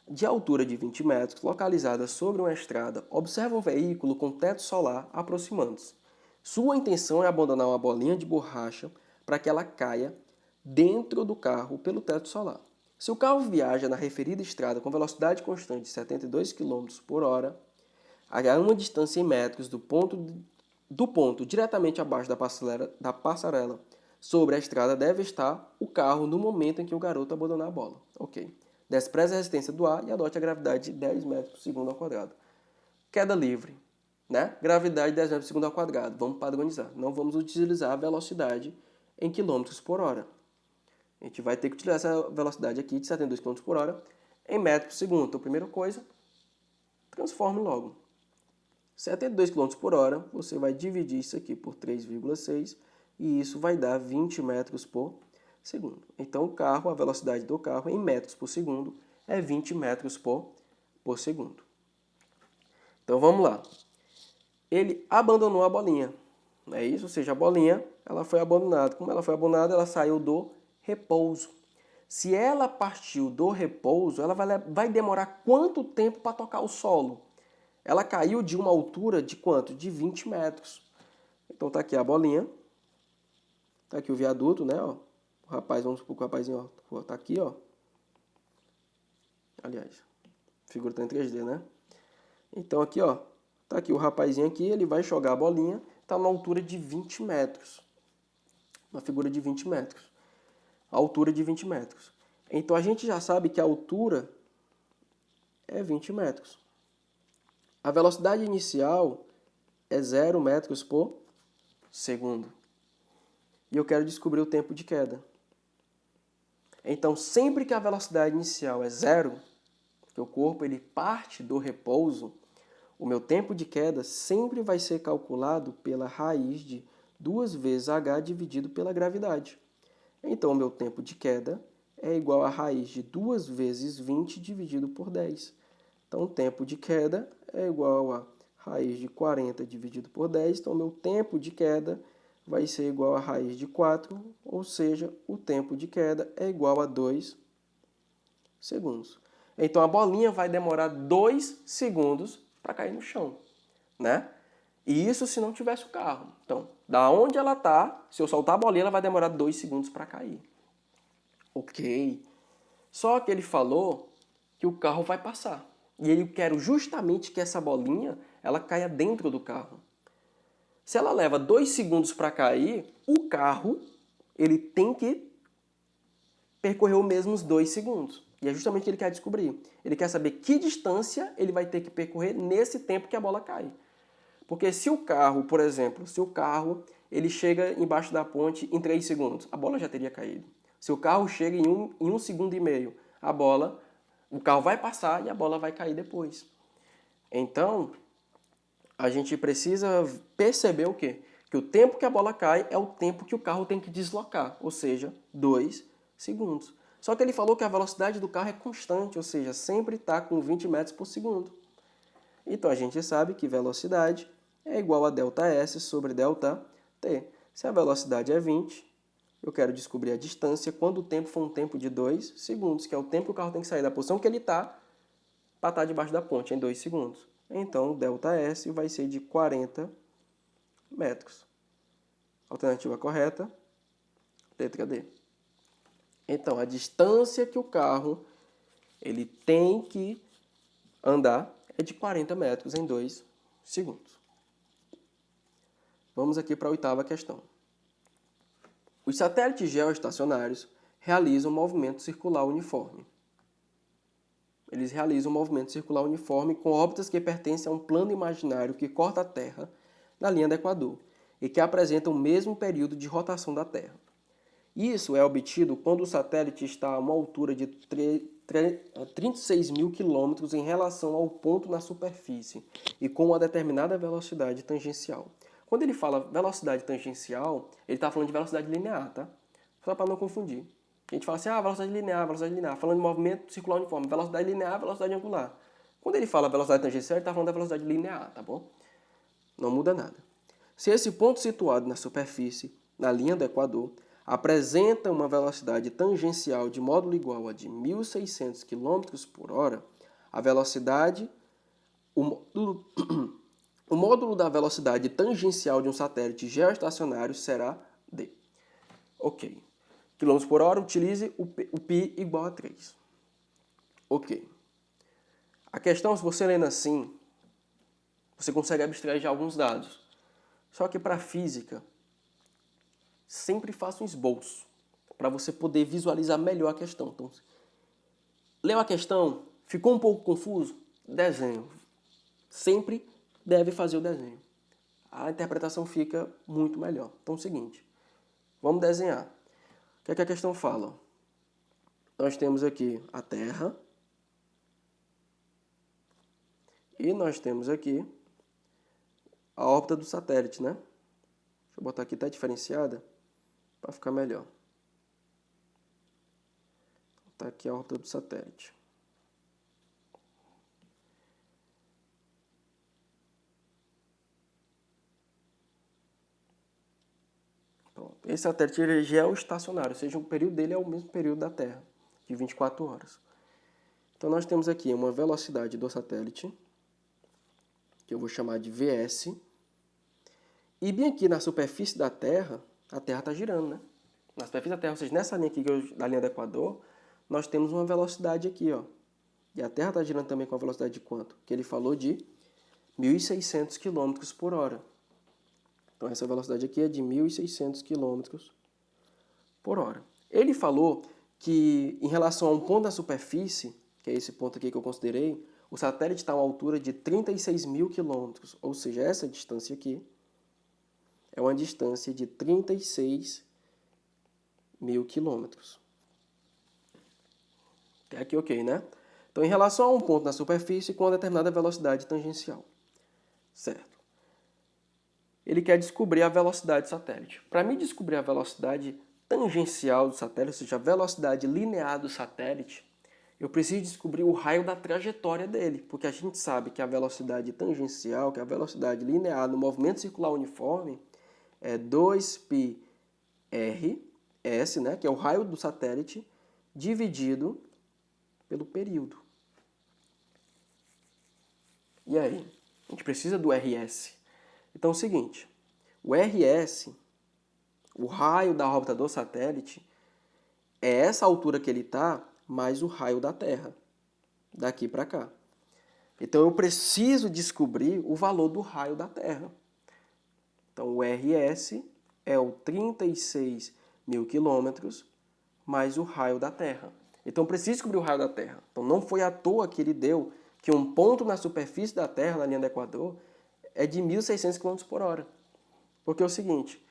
de altura de 20 metros, localizada sobre uma estrada, observa um veículo com teto solar aproximando-se. Sua intenção é abandonar uma bolinha de borracha para que ela caia dentro do carro pelo teto solar. Se o carro viaja na referida estrada com velocidade constante de 72 km por hora, a uma distância em metros do ponto diretamente abaixo da passarela sobre a estrada deve estar o carro no momento em que o garoto abandonar a bola. Ok. Despreze a resistência do ar e adote a gravidade de 10 metros por segundo ao quadrado. Queda livre, né? Gravidade de 10 metros por segundo ao quadrado. Vamos padronizar. Não vamos utilizar a velocidade em quilômetros por hora. A gente vai ter que utilizar essa velocidade aqui de 72 km por hora em metros por segundo. Então, primeira coisa, transforme logo. 72 km por hora, você vai dividir isso aqui por 3,6 e isso vai dar 20 metros por segundo. Então, o carro, a velocidade do carro em metros por segundo é 20 metros por segundo. Então, vamos lá. Ele abandonou a bolinha. Não é isso? Ou seja, a bolinha ela foi abandonada. Como ela foi abandonada, ela saiu do repouso. Se ela partiu do repouso, ela vai demorar quanto tempo para tocar o solo? Ela caiu de uma altura de quanto? De 20 metros. Então, tá aqui a bolinha. Tá aqui o viaduto, né? Ó. O rapaz, vamos supor que o rapazinho ó, tá aqui, ó. Aliás, a figura tá em 3D, né? Então, aqui, ó. Tá aqui o rapazinho aqui, ele vai jogar a bolinha, está na altura de 20 metros. Uma figura de 20 metros. A altura de 20 metros. Então a gente já sabe que a altura é 20 metros. A velocidade inicial é 0 metros por segundo. E eu quero descobrir o tempo de queda. Então, sempre que a velocidade inicial é 0, que o corpo ele parte do repouso, o meu tempo de queda sempre vai ser calculado pela raiz de 2 vezes h dividido pela gravidade. Então, o meu tempo de queda é igual a raiz de 2 vezes 20 dividido por 10. Então, o tempo de queda é igual a raiz de 40 dividido por 10. Então, o meu tempo de queda vai ser igual a raiz de 4, ou seja, o tempo de queda é igual a 2 segundos. Então, a bolinha vai demorar 2 segundos para cair no chão, né? E isso se não tivesse o carro. Então, da onde ela está, se eu soltar a bolinha, ela vai demorar 2 segundos para cair. Ok. Só que ele falou que o carro vai passar. E eu quero justamente que essa bolinha ela caia dentro do carro. Se ela leva 2 segundos para cair, o carro ele tem que percorrer os mesmos 2 segundos. E é justamente o que ele quer descobrir. Ele quer saber que distância ele vai ter que percorrer nesse tempo que a bola cai. Porque se o carro, por exemplo, se o carro ele chega embaixo da ponte em 3 segundos, a bola já teria caído. Se o carro chega em 1 segundo e meio, o carro vai passar e a bola vai cair depois. Então, a gente precisa perceber o quê? Que o tempo que a bola cai é o tempo que o carro tem que deslocar, ou seja, 2 segundos. Só que ele falou que a velocidade do carro é constante, ou seja, sempre está com 20 metros por segundo. Então a gente sabe que velocidade é igual a ΔS sobre ΔT. Se a velocidade é 20, eu quero descobrir a distância quando o tempo for um tempo de 2 segundos, que é o tempo que o carro tem que sair da posição que ele está para estar debaixo da ponte, em 2 segundos. Então, ΔS vai ser de 40 metros. Alternativa correta, letra D. Então, a distância que o carro ele tem que andar é de 40 metros em 2 segundos. Vamos aqui para a 8ª questão. Os satélites geoestacionários realizam um movimento circular uniforme. Eles realizam um movimento circular uniforme com órbitas que pertencem a um plano imaginário que corta a Terra na linha do Equador e que apresentam o mesmo período de rotação da Terra. Isso é obtido quando o satélite está a uma altura de 36 mil quilômetros em relação ao ponto na superfície e com uma determinada velocidade tangencial. Quando ele fala velocidade tangencial, ele está falando de velocidade linear, tá? Só para não confundir. A gente fala assim, velocidade linear, velocidade linear. Falando de movimento circular uniforme, velocidade linear, velocidade angular. Quando ele fala velocidade tangencial, ele está falando da velocidade linear, tá bom? Não muda nada. Se esse ponto situado na superfície, na linha do Equador, apresenta uma velocidade tangencial de módulo igual a de 1.600 km por hora, a velocidade, o módulo da velocidade tangencial de um satélite geoestacionário será d. Ok. Quilômetros por hora, utilize o π igual a 3. Ok. A questão, se você lendo assim, você consegue abstrair já alguns dados. Só que para a física, sempre faça um esboço para você poder visualizar melhor a questão. Então, leu a questão, ficou um pouco confuso? Desenho. Sempre deve fazer o desenho. A interpretação fica muito melhor. Então é o seguinte, vamos desenhar. O que é que a questão fala? Nós temos aqui a Terra e nós temos aqui a órbita do satélite, né? Deixa eu botar aqui até diferenciada para ficar melhor. Está aqui a órbita do satélite. Pronto. Esse satélite é geoestacionário, ou seja, o período dele é o mesmo período da Terra, de 24 horas. Então nós temos aqui uma velocidade do satélite, que eu vou chamar de Vs. E bem aqui na superfície da Terra, a Terra está girando, né? Na superfície da Terra, ou seja, nessa linha aqui, da linha do Equador, nós temos uma velocidade aqui, ó. E a Terra está girando também com a velocidade de quanto? Que ele falou de 1.600 km por hora. Então, essa velocidade aqui é de 1.600 km por hora. Ele falou que, em relação a um ponto da superfície, que é esse ponto aqui que eu considerei, o satélite está a uma altura de 36.000 km, ou seja, essa distância aqui é uma distância de 36.000 km. Até aqui ok, né? Então, em relação a um ponto na superfície com uma determinada velocidade tangencial. Certo. Ele quer descobrir a velocidade do satélite. Para mim descobrir a velocidade tangencial do satélite, ou seja, a velocidade linear do satélite, eu preciso descobrir o raio da trajetória dele, porque a gente sabe que a velocidade tangencial, que é a velocidade linear no movimento circular uniforme, é 2πr, S, né, que é o raio do satélite, dividido pelo período. E aí? A gente precisa do RS. Então é o seguinte, o RS, o raio da órbita do satélite, é essa altura que ele está, mais o raio da Terra, daqui para cá. Então eu preciso descobrir o valor do raio da Terra. Então o RS é o 36.000 km mais o raio da Terra. Então eu preciso descobrir o raio da Terra. Então não foi à toa que ele deu que um ponto na superfície da Terra, na linha do Equador, é de 1.600 km por hora. Porque é o seguinte,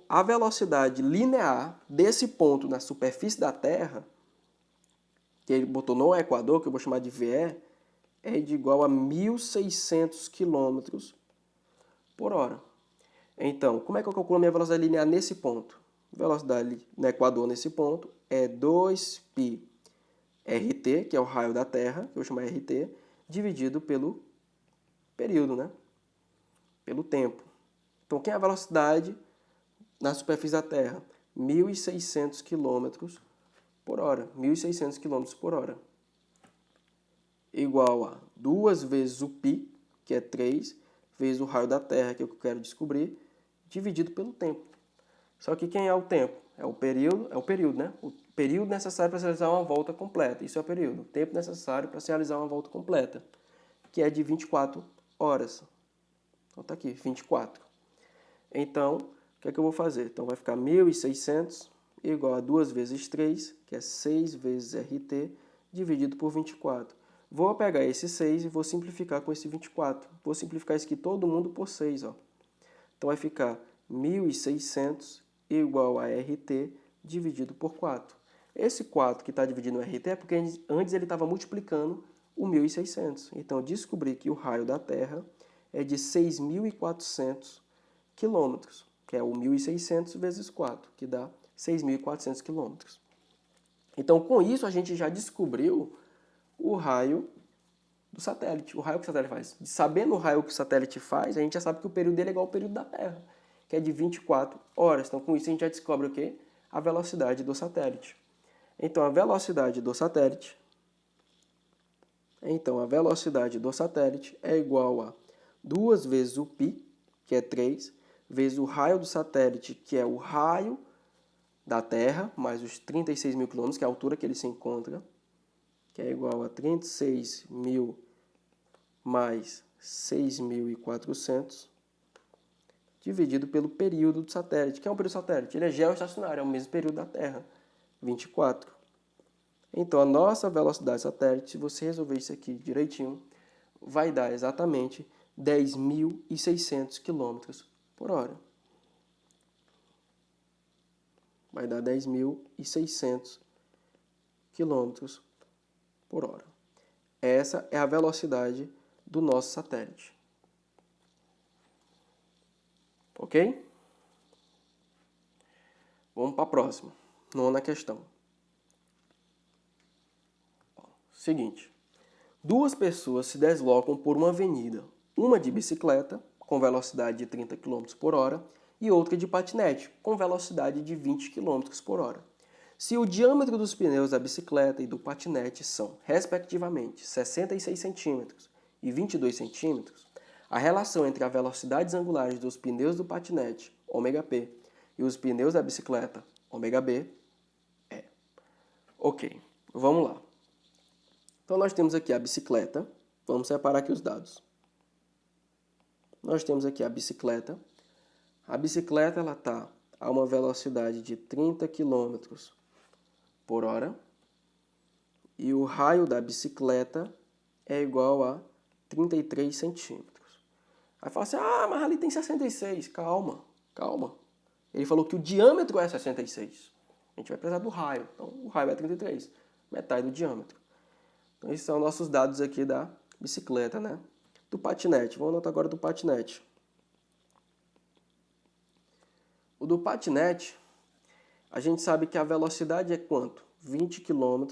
a velocidade linear desse ponto na superfície da Terra, que ele botou no Equador, que eu vou chamar de VE, é de igual a 1.600 km por hora. Então, como é que eu calculo a minha velocidade linear nesse ponto? Velocidade no Equador nesse ponto é 2π RT, que é o raio da Terra, que eu vou chamar RT, dividido pelo período, né? Pelo tempo. Então, quem é a velocidade na superfície da Terra? 1.600 km por hora. 1.600 km por hora. Igual a 2 vezes o π, que é 3, vezes o raio da Terra, que é o que eu quero descobrir, dividido pelo tempo. Só que quem é o tempo? É o período, né? O período necessário para se realizar uma volta completa. Isso é o período. O tempo necessário para se realizar uma volta completa, que é de 24 horas. Então tá aqui, 24. Então, o que é que eu vou fazer? Então vai ficar 1.600 igual a 2 vezes 3, que é 6 vezes RT, dividido por 24. Vou pegar esse 6 e vou simplificar com esse 24. Vou simplificar isso aqui todo mundo por 6, ó. Então vai ficar 1.600 igual a RT dividido por 4. Esse 4 que está dividido no RT é porque antes ele estava multiplicando o 1.600. Então eu descobri que o raio da Terra é de 6.400 quilômetros, que é o 1.600 vezes 4, que dá 6.400 quilômetros. Então com isso a gente já descobriu o raio do satélite, o raio que o satélite faz. Sabendo o raio que o satélite faz, a gente já sabe que o período dele é igual ao período da Terra, que é de 24 horas. Então, com isso, a gente já descobre o quê? A velocidade do satélite. Então, a velocidade do satélite é igual a 2 vezes o π, que é 3, vezes o raio do satélite, que é o raio da Terra, mais os 36.000 km, que é a altura que ele se encontra, que é igual a 36.000 mais 6.400, dividido pelo período do satélite. Que é um período do satélite? Ele é geoestacionário, é o mesmo período da Terra, 24. Então, a nossa velocidade satélite, se você resolver isso aqui direitinho, vai dar exatamente 10.600 km por hora. Vai dar 10.600 km por hora. Essa é a velocidade do nosso satélite. Ok? Vamos para a próxima. Nona questão. Seguinte. Duas pessoas se deslocam por uma avenida. Uma de bicicleta, com velocidade de 30 km por hora, e outra de patinete, com velocidade de 20 km por hora. Se o diâmetro dos pneus da bicicleta e do patinete são, respectivamente, 66 cm e 22 cm, a relação entre as velocidades angulares dos pneus do patinete, ômega-p, e os pneus da bicicleta, ômega-b, é. Ok, vamos lá. Então nós temos aqui a bicicleta, vamos separar aqui os dados. nós temos aqui a bicicleta. A bicicleta está a uma velocidade de 30 km por hora. E o raio da bicicleta é igual a 33 centímetros. Aí fala assim, mas ali tem 66. Calma, calma. Ele falou que o diâmetro é 66. A gente vai precisar do raio. Então, o raio é 33, metade do diâmetro. Então, esses são nossos dados aqui da bicicleta, né? Do patinete. Vamos anotar agora do patinete. O do patinete, a gente sabe que a velocidade é quanto? 20 km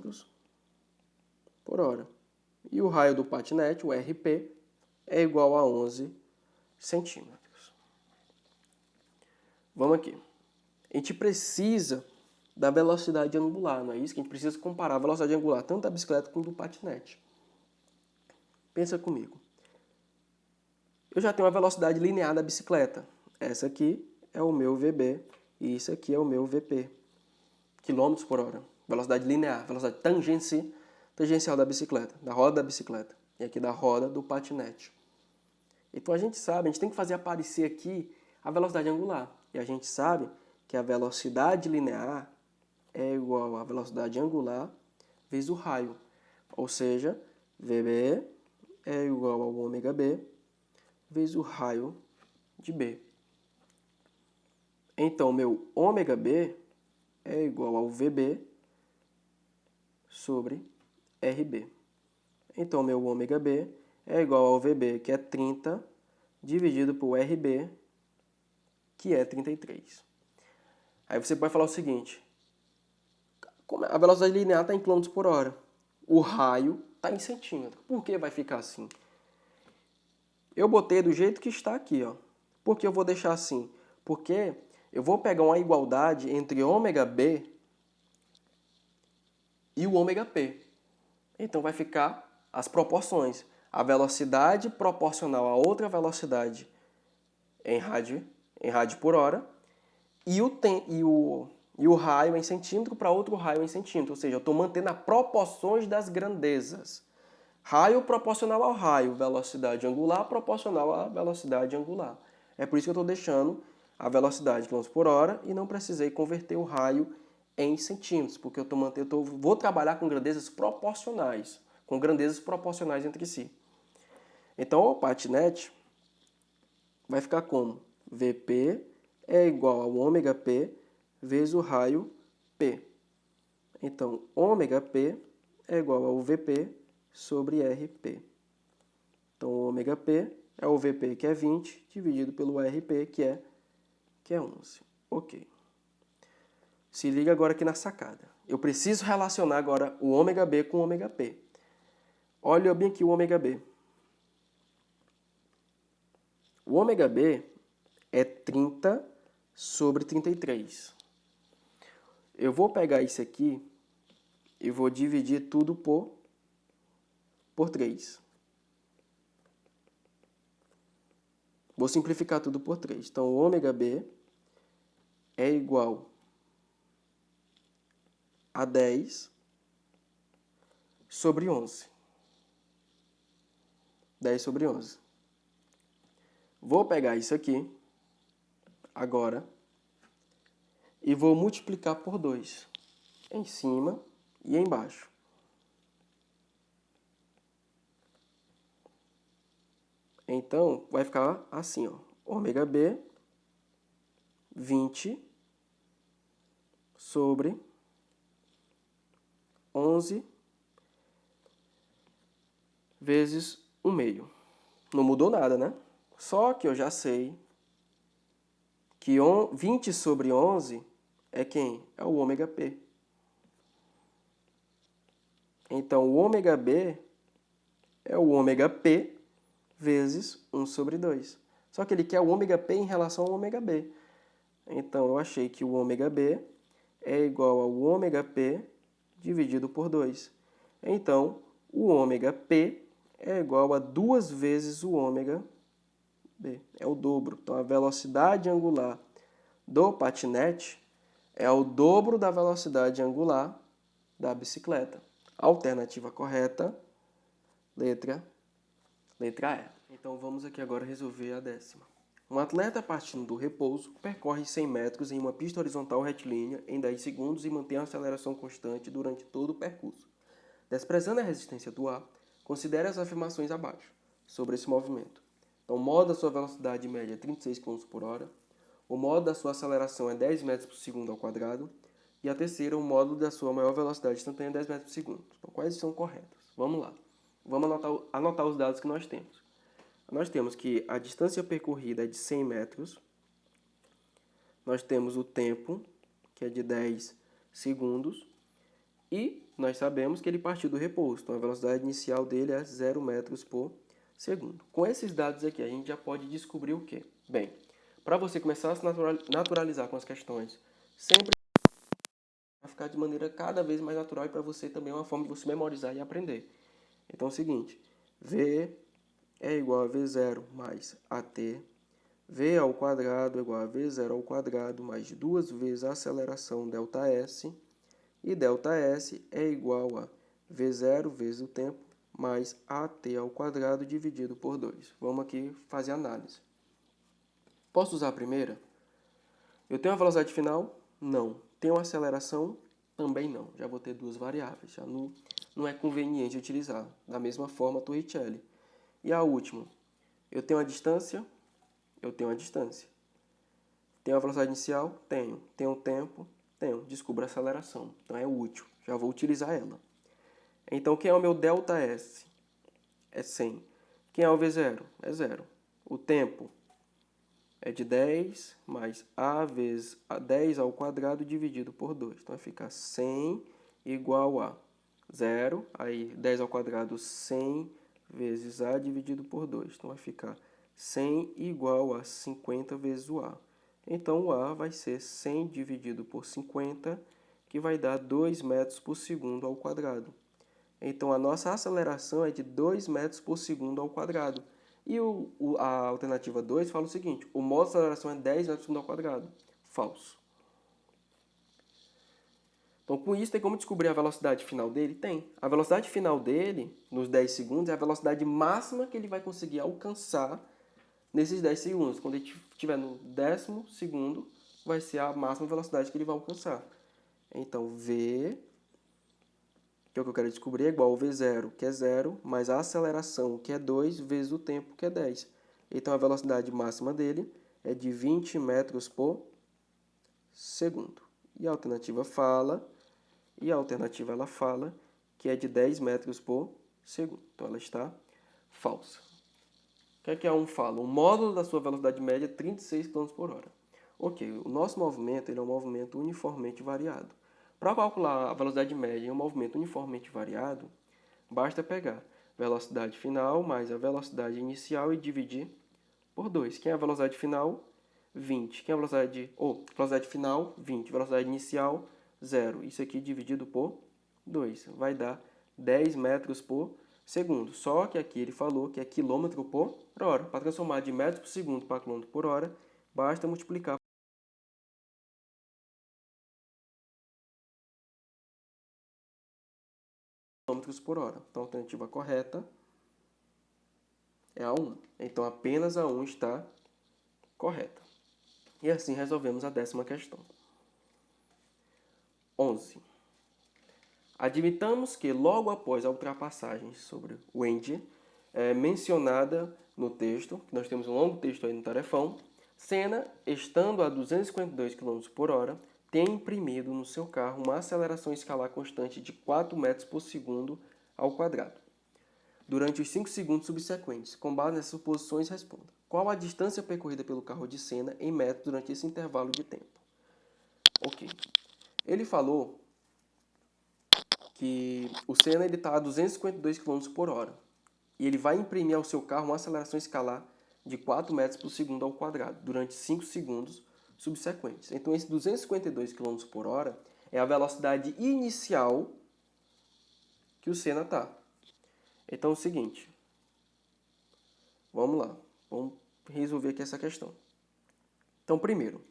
por hora. E o raio do patinete, o RP, é igual a 11 centímetros. Vamos aqui. A gente precisa da velocidade angular, não é isso? Que a gente precisa comparar a velocidade angular tanto da bicicleta quanto do patinete. Pensa comigo. Eu já tenho a velocidade linear da bicicleta. Essa aqui é o meu VB e isso aqui é o meu VP. Quilômetros por hora. Velocidade linear, velocidade tangencial da bicicleta, da roda da bicicleta. E aqui da roda do patinete. Então a gente sabe, a gente tem que fazer aparecer aqui a velocidade angular. E a gente sabe que a velocidade linear é igual à velocidade angular vezes o raio. Ou seja, VB é igual ao ômega B vezes o raio de B. Então, meu ômega B é igual ao VB sobre RB. Então, meu ômega B é igual ao VB, que é 30, dividido por RB, que é 33. Aí você pode falar o seguinte, a velocidade linear está em km por hora, o raio está em centímetro. Por que vai ficar assim? Eu botei do jeito que está aqui, ó. Por que eu vou deixar assim? Porque eu vou pegar uma igualdade entre ômega B e o ômega P. Então vai ficar as proporções. A velocidade proporcional a outra velocidade em rádio por hora e o raio em centímetro para outro raio em centímetro. Ou seja, eu estou mantendo as proporções das grandezas. Raio proporcional ao raio, velocidade angular proporcional à velocidade angular. É por isso que eu estou deixando a velocidade km por hora e não precisei converter o raio em centímetros, porque vou trabalhar com grandezas proporcionais, entre si. Então, o patinete vai ficar como? VP é igual ao ômega P vezes o raio P. Então, ômega P é igual ao VP sobre RP. Então, o ômega P é o VP, que é 20, dividido pelo RP, que é 11. Ok. Se liga agora aqui na sacada. Eu preciso relacionar agora o ômega B com o ômega P. Olha bem aqui o ômega B. O ômega B é 30 sobre 33. Eu vou pegar isso aqui e vou dividir tudo por 3. Vou simplificar tudo por 3. Então, o ômega B é igual a 10 sobre 11. 10 sobre 11. Vou pegar isso aqui, agora, e vou multiplicar por 2, em cima e embaixo. Então, vai ficar assim, ó, ômega B, 20 sobre 11 vezes 1/2. Não mudou nada, né? Só que eu já sei que 20 sobre 11 é quem? É o ômega P. Então, o ômega B é o ômega P vezes 1 sobre 2. Só que ele quer o ômega P em relação ao ômega B. Então, eu achei que o ômega B é igual ao ômega P dividido por 2. Então, o ômega P é igual a 2 vezes o ômega B. É o dobro. Então, a velocidade angular do patinete é o dobro da velocidade angular da bicicleta. Alternativa correta, letra E. Então vamos aqui agora resolver a 10ª. Um atleta partindo do repouso percorre 100 metros em uma pista horizontal retilínea em 10 segundos e mantém a aceleração constante durante todo o percurso. Desprezando a resistência do ar, considere as afirmações abaixo sobre esse movimento. Então, o modo da sua velocidade média é 36 km por hora, o modo da sua aceleração é 10 metros por segundo ao quadrado, e a terceira, o modo da sua maior velocidade instantânea é 10 metros por segundo. Então, quais são corretas? Vamos lá. Vamos anotar os dados que nós temos. Nós temos que a distância percorrida é de 100 metros, nós temos o tempo, que é de 10 segundos, e nós sabemos que ele partiu do repouso, então a velocidade inicial dele é 0 metros por segundo. Com esses dados aqui, a gente já pode descobrir o quê? Bem, para você começar a se naturalizar com as questões, sempre vai ficar de maneira cada vez mais natural e para você também é uma forma de você memorizar e aprender. Então é o seguinte, V é igual a V0 mais AT, V ao quadrado é igual a V0 ao quadrado mais 2 vezes a aceleração ΔS, e ΔS é igual a V0 vezes o tempo mais AT ao quadrado dividido por 2. Vamos aqui fazer análise. Posso usar a primeira? Eu tenho a velocidade final? Não. Tenho a aceleração? Também não. Já vou ter duas variáveis. Já não é conveniente utilizar. Da mesma forma, a Torricelli. E a última? Eu tenho a distância? Eu tenho a distância. Tenho a velocidade inicial? Tenho. Tenho o tempo? Tenho. Descubro a aceleração. Então é útil. Já vou utilizar ela. Então, quem é o meu ΔS? É 100. Quem é o V0? É 0. O tempo é de 10 mais A vezes 10 ao quadrado dividido por 2. Então, vai ficar 100 igual a 0. Aí, 10 ao quadrado, 100 vezes A dividido por 2. Então, vai ficar 100 igual a 50 vezes o A. Então, o A vai ser 100 dividido por 50, que vai dar 2 metros por segundo ao quadrado. Então, a nossa aceleração é de 2 metros por segundo ao quadrado. E a alternativa 2 fala o seguinte, o modo de aceleração é 10 metros por segundo ao quadrado. Falso. Então, com isso, tem como descobrir a velocidade final dele? Tem. A velocidade final dele, nos 10 segundos, é a velocidade máxima que ele vai conseguir alcançar nesses 10 segundos. Quando ele estiver no 10º segundo, vai ser a máxima velocidade que ele vai alcançar. Então, V, que é o que eu quero descobrir, é igual ao V0, que é 0, mais a aceleração, que é 2, vezes o tempo, que é 10. Então, a velocidade máxima dele é de 20 metros por segundo. E a alternativa ela fala que é de 10 metros por segundo. Então, ela está falsa. O que é um fala? O módulo da sua velocidade média é 36 km por hora. Ok, o nosso movimento ele é um movimento uniformemente variado. Para calcular a velocidade média em um movimento uniformemente variado, basta pegar velocidade final mais a velocidade inicial e dividir por 2. Quem é a velocidade final? 20. Quem é a velocidade final? 20. Velocidade inicial? 0. Isso aqui dividido por 2. Vai dar 10 metros por segundo. Só que aqui ele falou que é quilômetro por hora. Para transformar de metros por segundo para quilômetro por hora, basta multiplicar quilômetros por hora. Então, a alternativa correta é a 1. Então, apenas a 1 está correta. E assim resolvemos a 10ª questão. 11. Admitamos que logo após a ultrapassagem sobre o Wendy, mencionada no texto, que nós temos um longo texto aí no tarefão, Senna, estando a 252 km por hora, tem imprimido no seu carro uma aceleração escalar constante de 4 metros por segundo ao quadrado. Durante os 5 segundos subsequentes, com base nessas suposições, responda. Qual a distância percorrida pelo carro de Senna em metros durante esse intervalo de tempo? Ok. Ele falou que o Senna está a 252 km por hora e ele vai imprimir ao seu carro uma aceleração escalar de 4 metros por segundo ao quadrado durante 5 segundos subsequentes. Então, esse 252 km por hora é a velocidade inicial que o Senna está. Então, é o seguinte, vamos lá, vamos resolver aqui essa questão. Então, primeiro,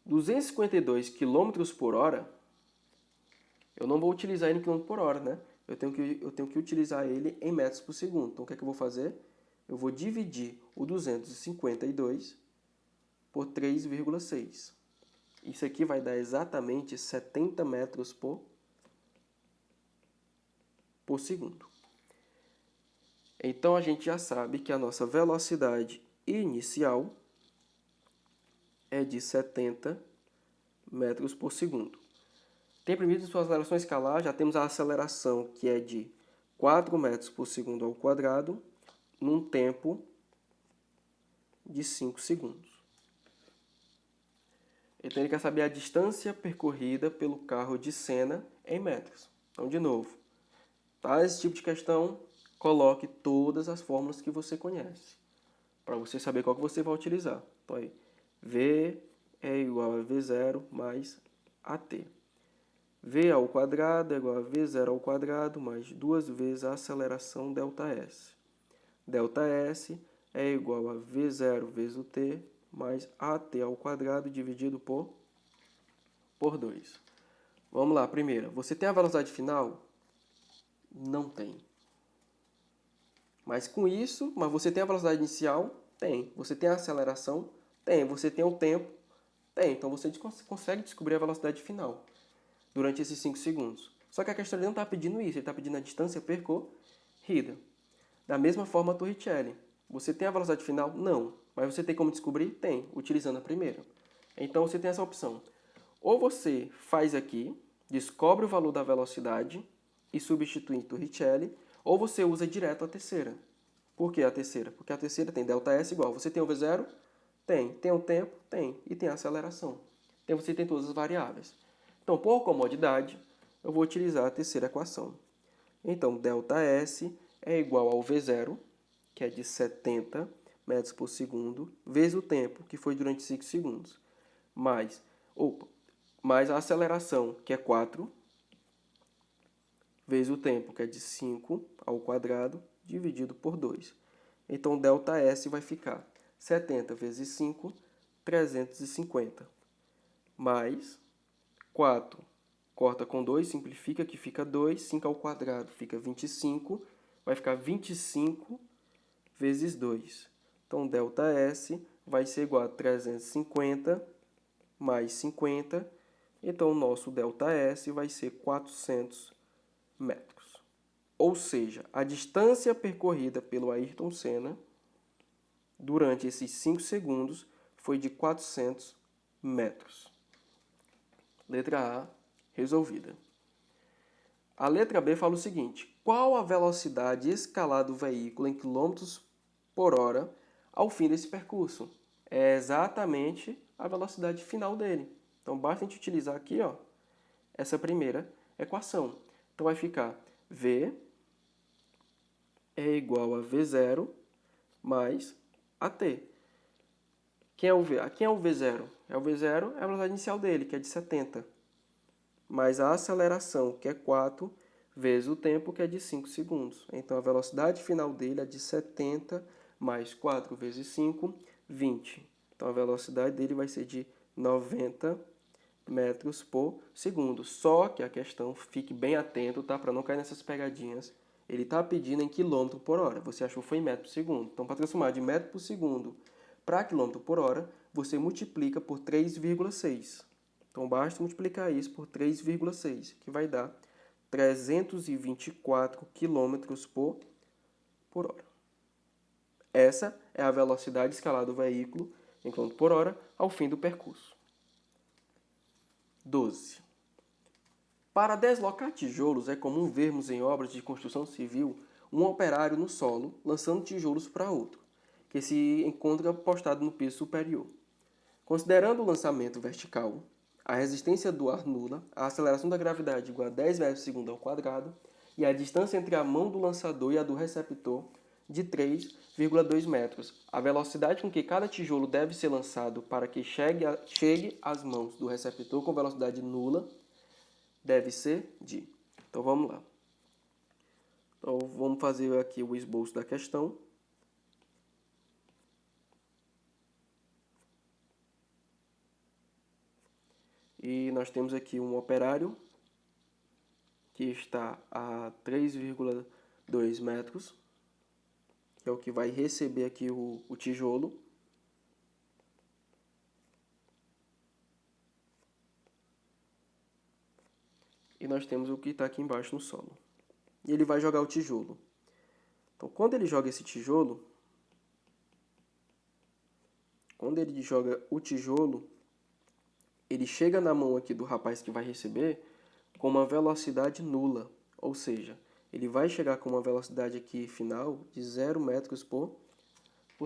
252 km por hora, eu não vou utilizar ele em km por hora, né? eu tenho que utilizar ele em metros por segundo. Então, o que é que eu vou fazer? Eu vou dividir o 252 por 3,6. Isso aqui vai dar exatamente 70 metros por segundo. Então, a gente já sabe que a nossa velocidade inicial é de 70 metros por segundo. Deprimido em sua aceleração escalar, já temos a aceleração que é de 4 metros por segundo ao quadrado, num tempo de 5 segundos. Então, ele quer saber a distância percorrida pelo carro de Senna em metros. Então, de novo, tá? Esse tipo de questão, coloque todas as fórmulas que você conhece, para você saber qual que você vai utilizar. Então, aí, V é igual a V0 mais AT. V ao quadrado é igual a V0 ao quadrado mais 2 vezes a aceleração ΔS. ΔS é igual a V0 vezes o T mais AT ao quadrado dividido por 2. Vamos lá, primeira. Você tem a velocidade final? Não tem. Mas com isso, você tem a velocidade inicial? Tem. Você tem a aceleração? Tem. Você tem o tempo? Tem. Então você consegue descobrir a velocidade final durante esses 5 segundos. Só que a questão ele não está pedindo isso, ele está pedindo a distância percorrida. Da mesma forma a Torricelli. Você tem a velocidade final? Não. Mas você tem como descobrir? Tem, utilizando a primeira. Então você tem essa opção. Ou você faz aqui, descobre o valor da velocidade e substitui em Torricelli, ou você usa direto a terceira. Por que a terceira? Porque a terceira tem ΔS igual. Você tem o V0? Tem. Tem o tempo? Tem. E tem a aceleração. Então você tem todas as variáveis. Então, por comodidade, eu vou utilizar a terceira equação. Então, ΔS é igual ao V0, que é de 70 metros por segundo, vezes o tempo, que foi durante 5 segundos, mais a aceleração, que é 4, vezes o tempo, que é de 5 ao quadrado, dividido por 2. Então, ΔS vai ficar 70 vezes 5, 350, mais 4, corta com 2, simplifica que fica 2, 5 ao quadrado fica 25, vai ficar 25 vezes 2. Então, ΔS vai ser igual a 350 mais 50, então o nosso ΔS vai ser 400 metros. Ou seja, a distância percorrida pelo Ayrton Senna durante esses 5 segundos foi de 400 metros. Letra A, resolvida. A letra B fala o seguinte: qual a velocidade escalar do veículo em quilômetros por hora ao fim desse percurso? É exatamente a velocidade final dele. Então, basta a gente utilizar aqui, ó, essa primeira equação. Então, vai ficar V é igual a V0 mais AT. Quem é o V? Quem é o V0? O V0 é a velocidade inicial dele, que é de 70. Mais a aceleração, que é 4, vezes o tempo, que é de 5 segundos. Então, a velocidade final dele é de 70 mais 4 vezes 5, 20. Então, a velocidade dele vai ser de 90 metros por segundo. Só que a questão, fique bem atento, tá? Para não cair nessas pegadinhas. Ele está pedindo em quilômetro por hora. Você achou que foi em metro por segundo. Então, para transformar de metro por segundo para quilômetro por hora, você multiplica por 3,6. Então, basta multiplicar isso por 3,6, que vai dar 324 km por hora. Essa é a velocidade escalar do veículo em km por hora ao fim do percurso. 12. Para deslocar tijolos, é comum vermos em obras de construção civil um operário no solo lançando tijolos para outro, que se encontra postado no piso superior. Considerando o lançamento vertical, a resistência do ar nula, a aceleração da gravidade igual a 10 metros por segundo ao quadrado e a distância entre a mão do lançador e a do receptor de 3,2 metros. A velocidade com que cada tijolo deve ser lançado para que chegue às mãos do receptor com velocidade nula deve ser de... Então vamos lá. Então vamos fazer aqui o esboço da questão. E nós temos aqui um operário que está a 3,2 metros, que é o que vai receber aqui o tijolo. E nós temos o que está aqui embaixo no solo. E ele vai jogar o tijolo. Então, quando ele joga esse tijolo, ele chega na mão aqui do rapaz que vai receber com uma velocidade nula. Ou seja, ele vai chegar com uma velocidade aqui final de 0 metros por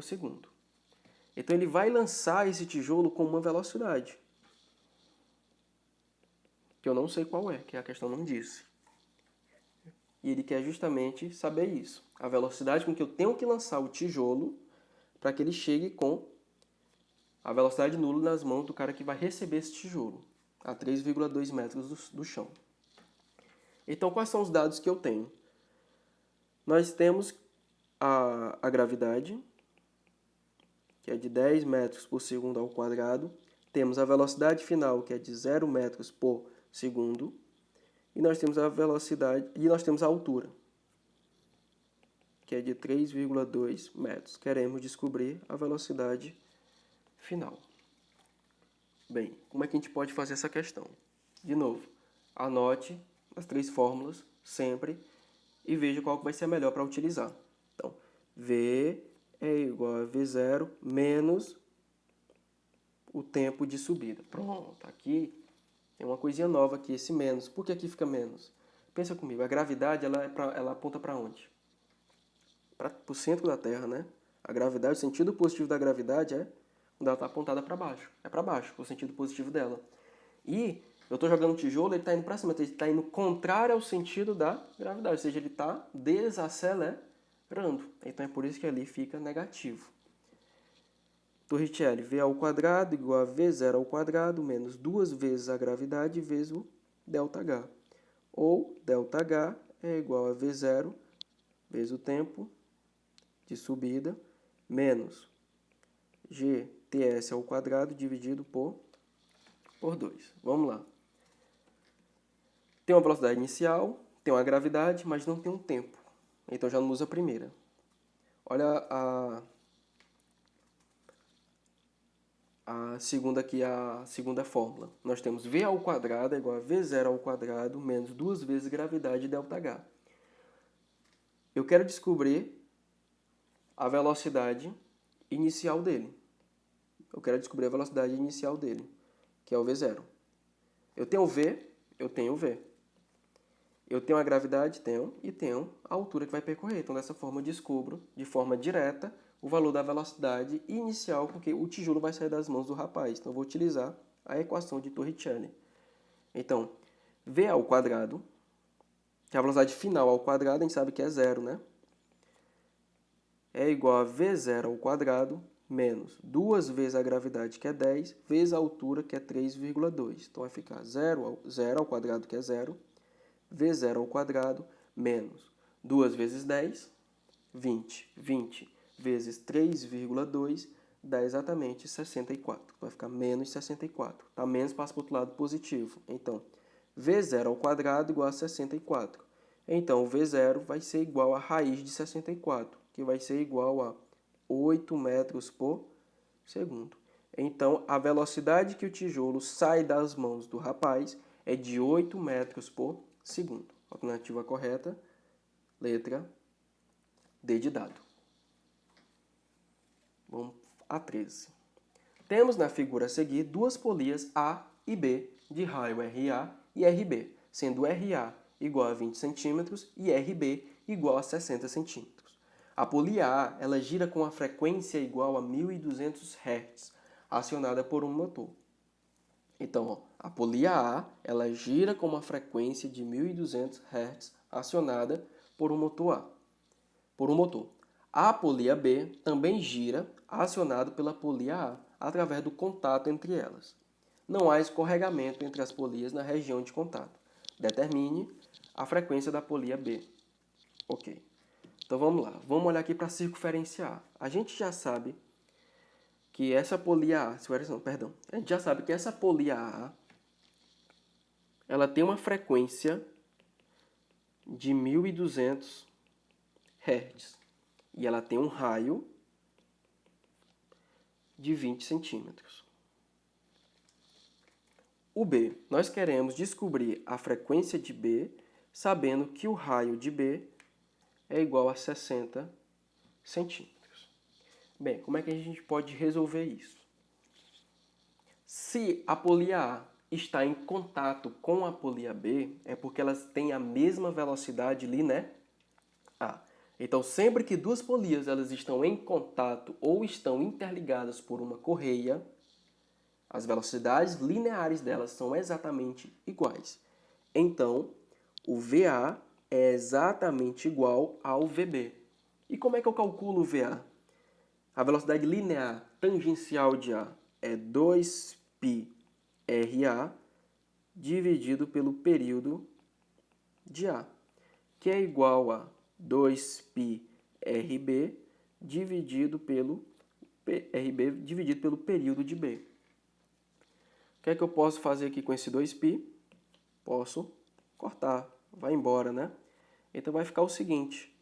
segundo. Então, ele vai lançar esse tijolo com uma velocidade, que eu não sei qual é, que a questão não disse. E ele quer justamente saber isso. A velocidade com que eu tenho que lançar o tijolo para que ele chegue com a velocidade nula nas mãos do cara que vai receber esse tijolo, a 3,2 metros do chão. Então, quais são os dados que eu tenho? Nós temos a gravidade, que é de 10 metros por segundo ao quadrado. Temos a velocidade final, que é de 0 metros por segundo. E nós temos a velocidade, e nós temos a altura, que é de 3,2 metros. Queremos descobrir a velocidade final. Bem, como é que a gente pode fazer essa questão? De novo, anote as 3 fórmulas sempre e veja qual vai ser a melhor para utilizar. Então, V é igual a V0 menos o tempo de subida. Pronto, aqui tem uma coisinha nova aqui, esse menos. Por que aqui fica menos? Pensa comigo, a gravidade ela aponta para onde? Para o centro da Terra, né? A gravidade, o sentido positivo da gravidade é quando ela está apontada para baixo. É para baixo, o sentido positivo dela. E eu estou jogando um tijolo, ele está indo para cima, ele está indo contrário ao sentido da gravidade, ou seja, ele está desacelerando. Então é por isso que ali fica negativo. Torricelli, V ao quadrado igual a V0 ao quadrado menos 2 vezes a gravidade vezes o ΔH. Ou ΔH é igual a V0 vezes o tempo de subida menos GTS ao quadrado dividido por 2. Vamos lá. Tem uma velocidade inicial, tem uma gravidade, mas não tem um tempo. Então já não usa a primeira. Olha a segunda fórmula. Nós temos V ao quadrado é igual a V0 ao quadrado menos 2 vezes gravidade ΔH. Eu quero descobrir a velocidade inicial dele. Eu quero descobrir a velocidade inicial dele, que é o V0. Eu tenho V, eu tenho V. Eu tenho a gravidade, tenho, e tenho a altura que vai percorrer. Então, dessa forma, eu descubro, de forma direta, o valor da velocidade inicial, porque o tijolo vai sair das mãos do rapaz. Então, eu vou utilizar a equação de Torricelli. Então, V ao quadrado, que é a velocidade final ao quadrado, a gente sabe que é 0, né? É igual a V0 ao quadrado menos 2 vezes a gravidade, que é 10, vezes a altura, que é 3,2. Então, vai ficar 0 ao quadrado, que é 0, V0 ao quadrado menos 2 vezes 10, 20. 20 vezes 3,2 dá exatamente 64. Vai ficar menos 64. Tá? Menos passa para o outro lado positivo. Então, V0 ao quadrado igual a 64. Então, o V0 vai ser igual a raiz de 64, que vai ser igual a 8 metros por segundo. Então, a velocidade que o tijolo sai das mãos do rapaz é de 8 metros por segundo. Alternativa correta, letra D de dado. Vamos a 13. Temos na figura a seguir duas polias A e B de raio RA e RB, sendo RA igual a 20 centímetros e RB igual a 60 centímetros. A polia A ela gira com a frequência igual a 1.200 Hz, acionada por um motor. Então, ó, a polia A ela gira com uma frequência de 1.200 Hz, acionada por um motor A polia B também gira, acionado pela polia A, através do contato entre elas. Não há escorregamento entre as polias na região de contato. Determine a frequência da polia B. Ok. Então vamos lá. Vamos olhar aqui para circunferenciar. A gente já sabe que essa polia A, a gente já sabe que essa polia A ela tem uma frequência de 1.200 Hz. E ela tem um raio de 20 centímetros. O B, nós queremos descobrir a frequência de B, sabendo que o raio de B é igual a 60 centímetros. Bem, como é que a gente pode resolver isso? Se a polia A está em contato com a polia B, é porque elas têm a mesma velocidade linear. Então, sempre que duas polias elas estão em contato ou estão interligadas por uma correia, as velocidades lineares delas são exatamente iguais. Então, o VA é exatamente igual ao VB. E como é que eu calculo o VA? A velocidade linear tangencial de A é 2πRA dividido pelo período de A, que é igual a 2πRB dividido pelo período de B. O que é que eu posso fazer aqui com esse 2π? Posso cortar, vai embora, né? Então vai ficar o seguinte,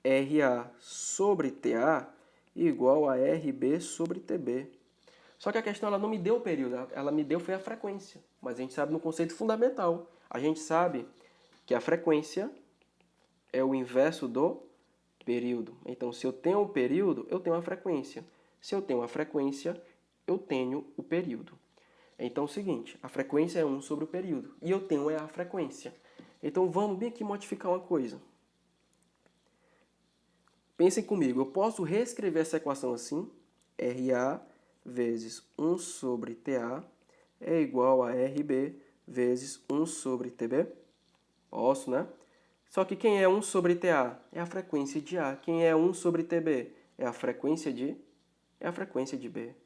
RA sobre TA igual a RB sobre TB. Só que a questão ela não me deu o período, ela me deu foi a frequência. Mas a gente sabe no conceito fundamental, a gente sabe que a frequência é o inverso do período. Então, se eu tenho um período, eu tenho a frequência. Se eu tenho a frequência, eu tenho o período. Então, é o seguinte, a frequência é 1 sobre o período. E eu tenho a frequência. Então, vamos bem aqui modificar uma coisa. Pensem comigo, eu posso reescrever essa equação assim. RA vezes 1 sobre TA é igual a RB vezes 1 sobre TB. Posso, né? Só que quem é 1 sobre TA? É a frequência de A. Quem é 1 sobre TB? É a frequência de B.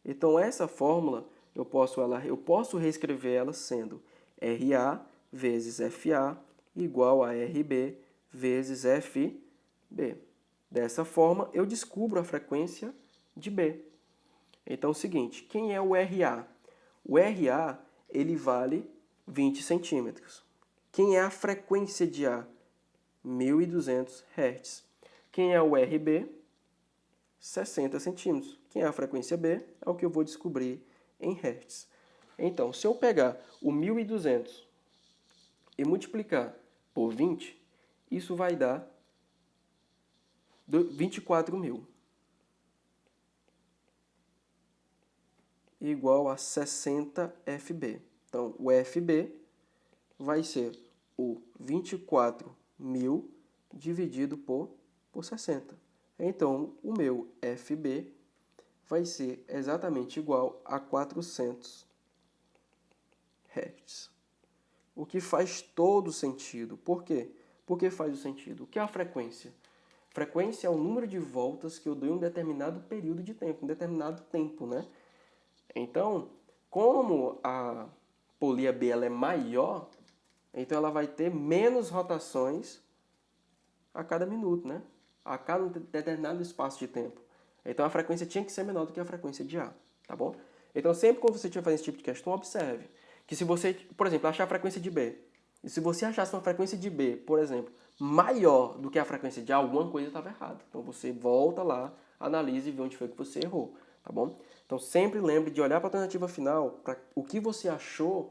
Então, essa fórmula, eu posso reescrever ela sendo RA vezes FA igual a RB vezes FB. Dessa forma, eu descubro a frequência de B. Então, é o seguinte, quem é o RA? O RA, ele vale 20 centímetros. Quem é a frequência de A? 1.200 Hz. Quem é o RB? 60 centímetros. Quem é a frequência B? É o que eu vou descobrir em Hz. Então, se eu pegar o 1.200 e multiplicar por 20, isso vai dar 24.000. Igual a 60 FB. Então, o FB vai ser o 24.000 dividido por 60. Então, o meu FB vai ser exatamente igual a 400 Hz. O que faz todo sentido. Por quê? Por que faz o sentido? O que é a frequência? Frequência é o número de voltas que eu dou em um determinado período de tempo, um determinado tempo, né? Então, como a polia B ela é maior, então ela vai ter menos rotações a cada minuto, né? A cada determinado espaço de tempo. Então a frequência tinha que ser menor do que a frequência de A, tá bom? Então sempre quando você estiver fazendo esse tipo de questão, observe que se você, por exemplo, achar a frequência de B, e se você achasse uma frequência de B, por exemplo, maior do que a frequência de A, alguma coisa estava errada. Então você volta lá, analisa e vê onde foi que você errou, tá bom? Então sempre lembre de olhar para a alternativa final, para o que você achou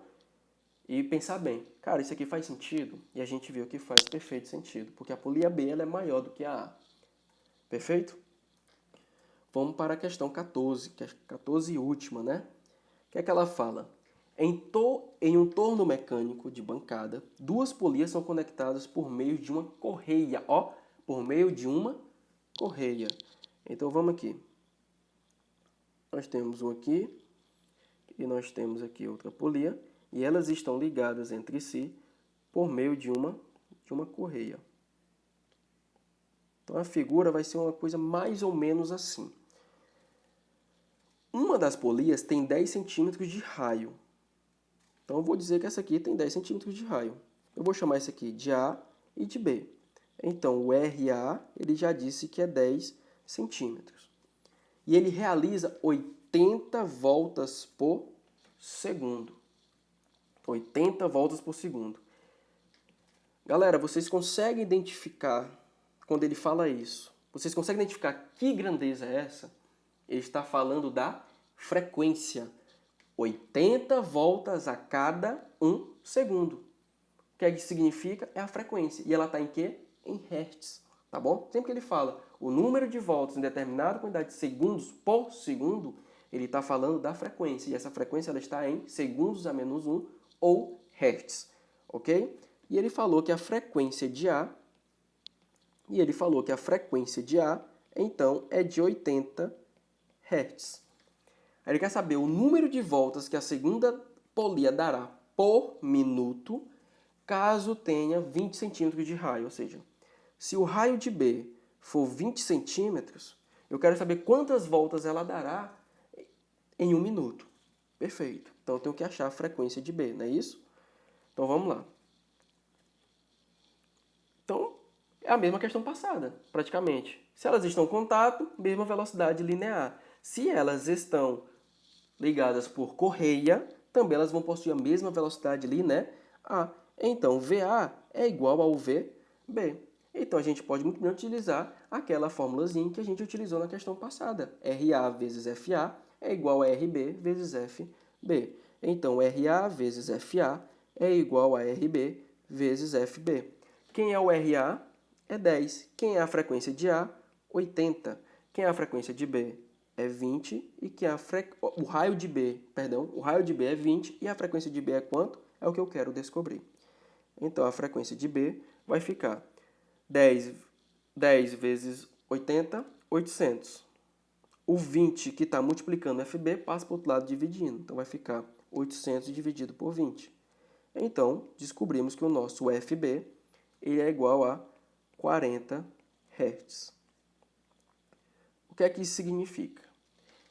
e pensar bem. Cara, isso aqui faz sentido? E a gente viu que faz perfeito sentido, porque a polia B ela é maior do que a A. Perfeito? Vamos para a questão 14, que é a 14 e última, né? O que é que ela fala? Em um torno mecânico de bancada, duas polias são conectadas por meio de uma correia. Ó, por meio de uma correia. Então vamos aqui. Nós temos um aqui e nós temos aqui outra polia. E elas estão ligadas entre si por meio de uma correia. Então a figura vai ser uma coisa mais ou menos assim. Uma das polias tem 10 centímetros de raio. Então eu vou dizer que essa aqui tem 10 centímetros de raio. Eu vou chamar esse aqui de A e de B. Então o RA ele já disse que é 10 centímetros. E ele realiza 80 voltas por segundo. 80 voltas por segundo. Galera, vocês conseguem identificar, quando ele fala isso, vocês conseguem identificar que grandeza é essa? Ele está falando da frequência. 80 voltas a cada 1 segundo. O que é que significa? É a frequência. E ela está em quê? Em hertz. Tá bom? Sempre que ele fala o número de voltas em determinada quantidade de segundos por segundo, ele está falando da frequência. E essa frequência ela está em segundos a menos 1 ou hertz. Ok? E ele falou que a frequência de A, então, é de 80 hertz. Aí ele quer saber o número de voltas que a segunda polia dará por minuto, caso tenha 20 centímetros de raio. Ou seja, se o raio de B for 20 centímetros, eu quero saber quantas voltas ela dará em 1 minuto. Perfeito. Então eu tenho que achar a frequência de B, não é isso? Então vamos lá. Então, é a mesma questão passada, praticamente. Se elas estão em contato, mesma velocidade linear. Se elas estão ligadas por correia, também elas vão possuir a mesma velocidade linear. Então, VA é igual ao VB. Então, a gente pode muito bem utilizar aquela formulazinha que a gente utilizou na questão passada. RA vezes FA é igual a RB vezes FB. Então, RA vezes FA é igual a RB vezes FB. Quem é o RA? É 10. Quem é a frequência de A? 80. Quem é a frequência de B? É 20. E quem é o raio de B é 20 e a frequência de B é quanto? É o que eu quero descobrir. Então, a frequência de B vai ficar 10 vezes 80, 800. O 20 que está multiplicando FB passa para o outro lado dividindo. Então, vai ficar 800 dividido por 20. Então, descobrimos que o nosso FB ele é igual a 40 Hz. O que é que isso significa?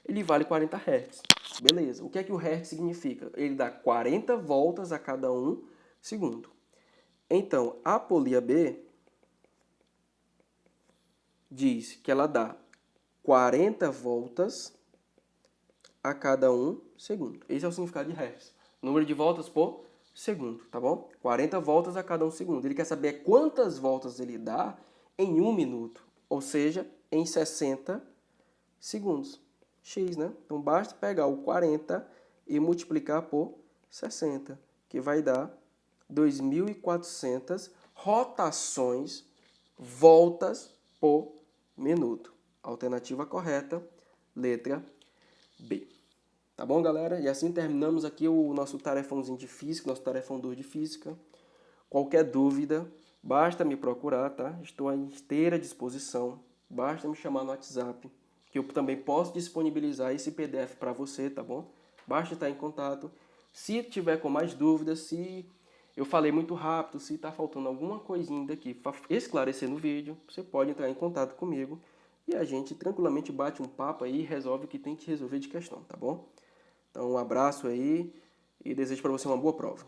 Ele vale 40 Hz. Beleza. O que é que o Hz significa? Ele dá 40 voltas a cada 1 segundo. Então, a polia B diz que ela dá 40 voltas a cada 1 segundo. Esse é o significado de Hz. Número de voltas por segundo, tá bom? 40 voltas a cada 1 segundo. Ele quer saber quantas voltas ele dá em 1 minuto, ou seja, em 60 segundos. X, né? Então, basta pegar o 40 e multiplicar por 60, que vai dar 2.400 rotações, voltas por minuto. Alternativa correta, letra B. Tá bom, galera? E assim terminamos aqui o nosso tarefãozinho de física, nosso tarefão 2 de física. Qualquer dúvida, basta me procurar, tá? Estou à inteira disposição. Basta me chamar no WhatsApp, que eu também posso disponibilizar esse PDF para você, tá bom? Basta estar em contato. Se tiver com mais dúvidas, se eu falei muito rápido, se está faltando alguma coisinha daqui para esclarecer no vídeo, você pode entrar em contato comigo e a gente tranquilamente bate um papo aí e resolve o que tem que resolver de questão, tá bom? Então, um abraço aí e desejo para você uma boa prova.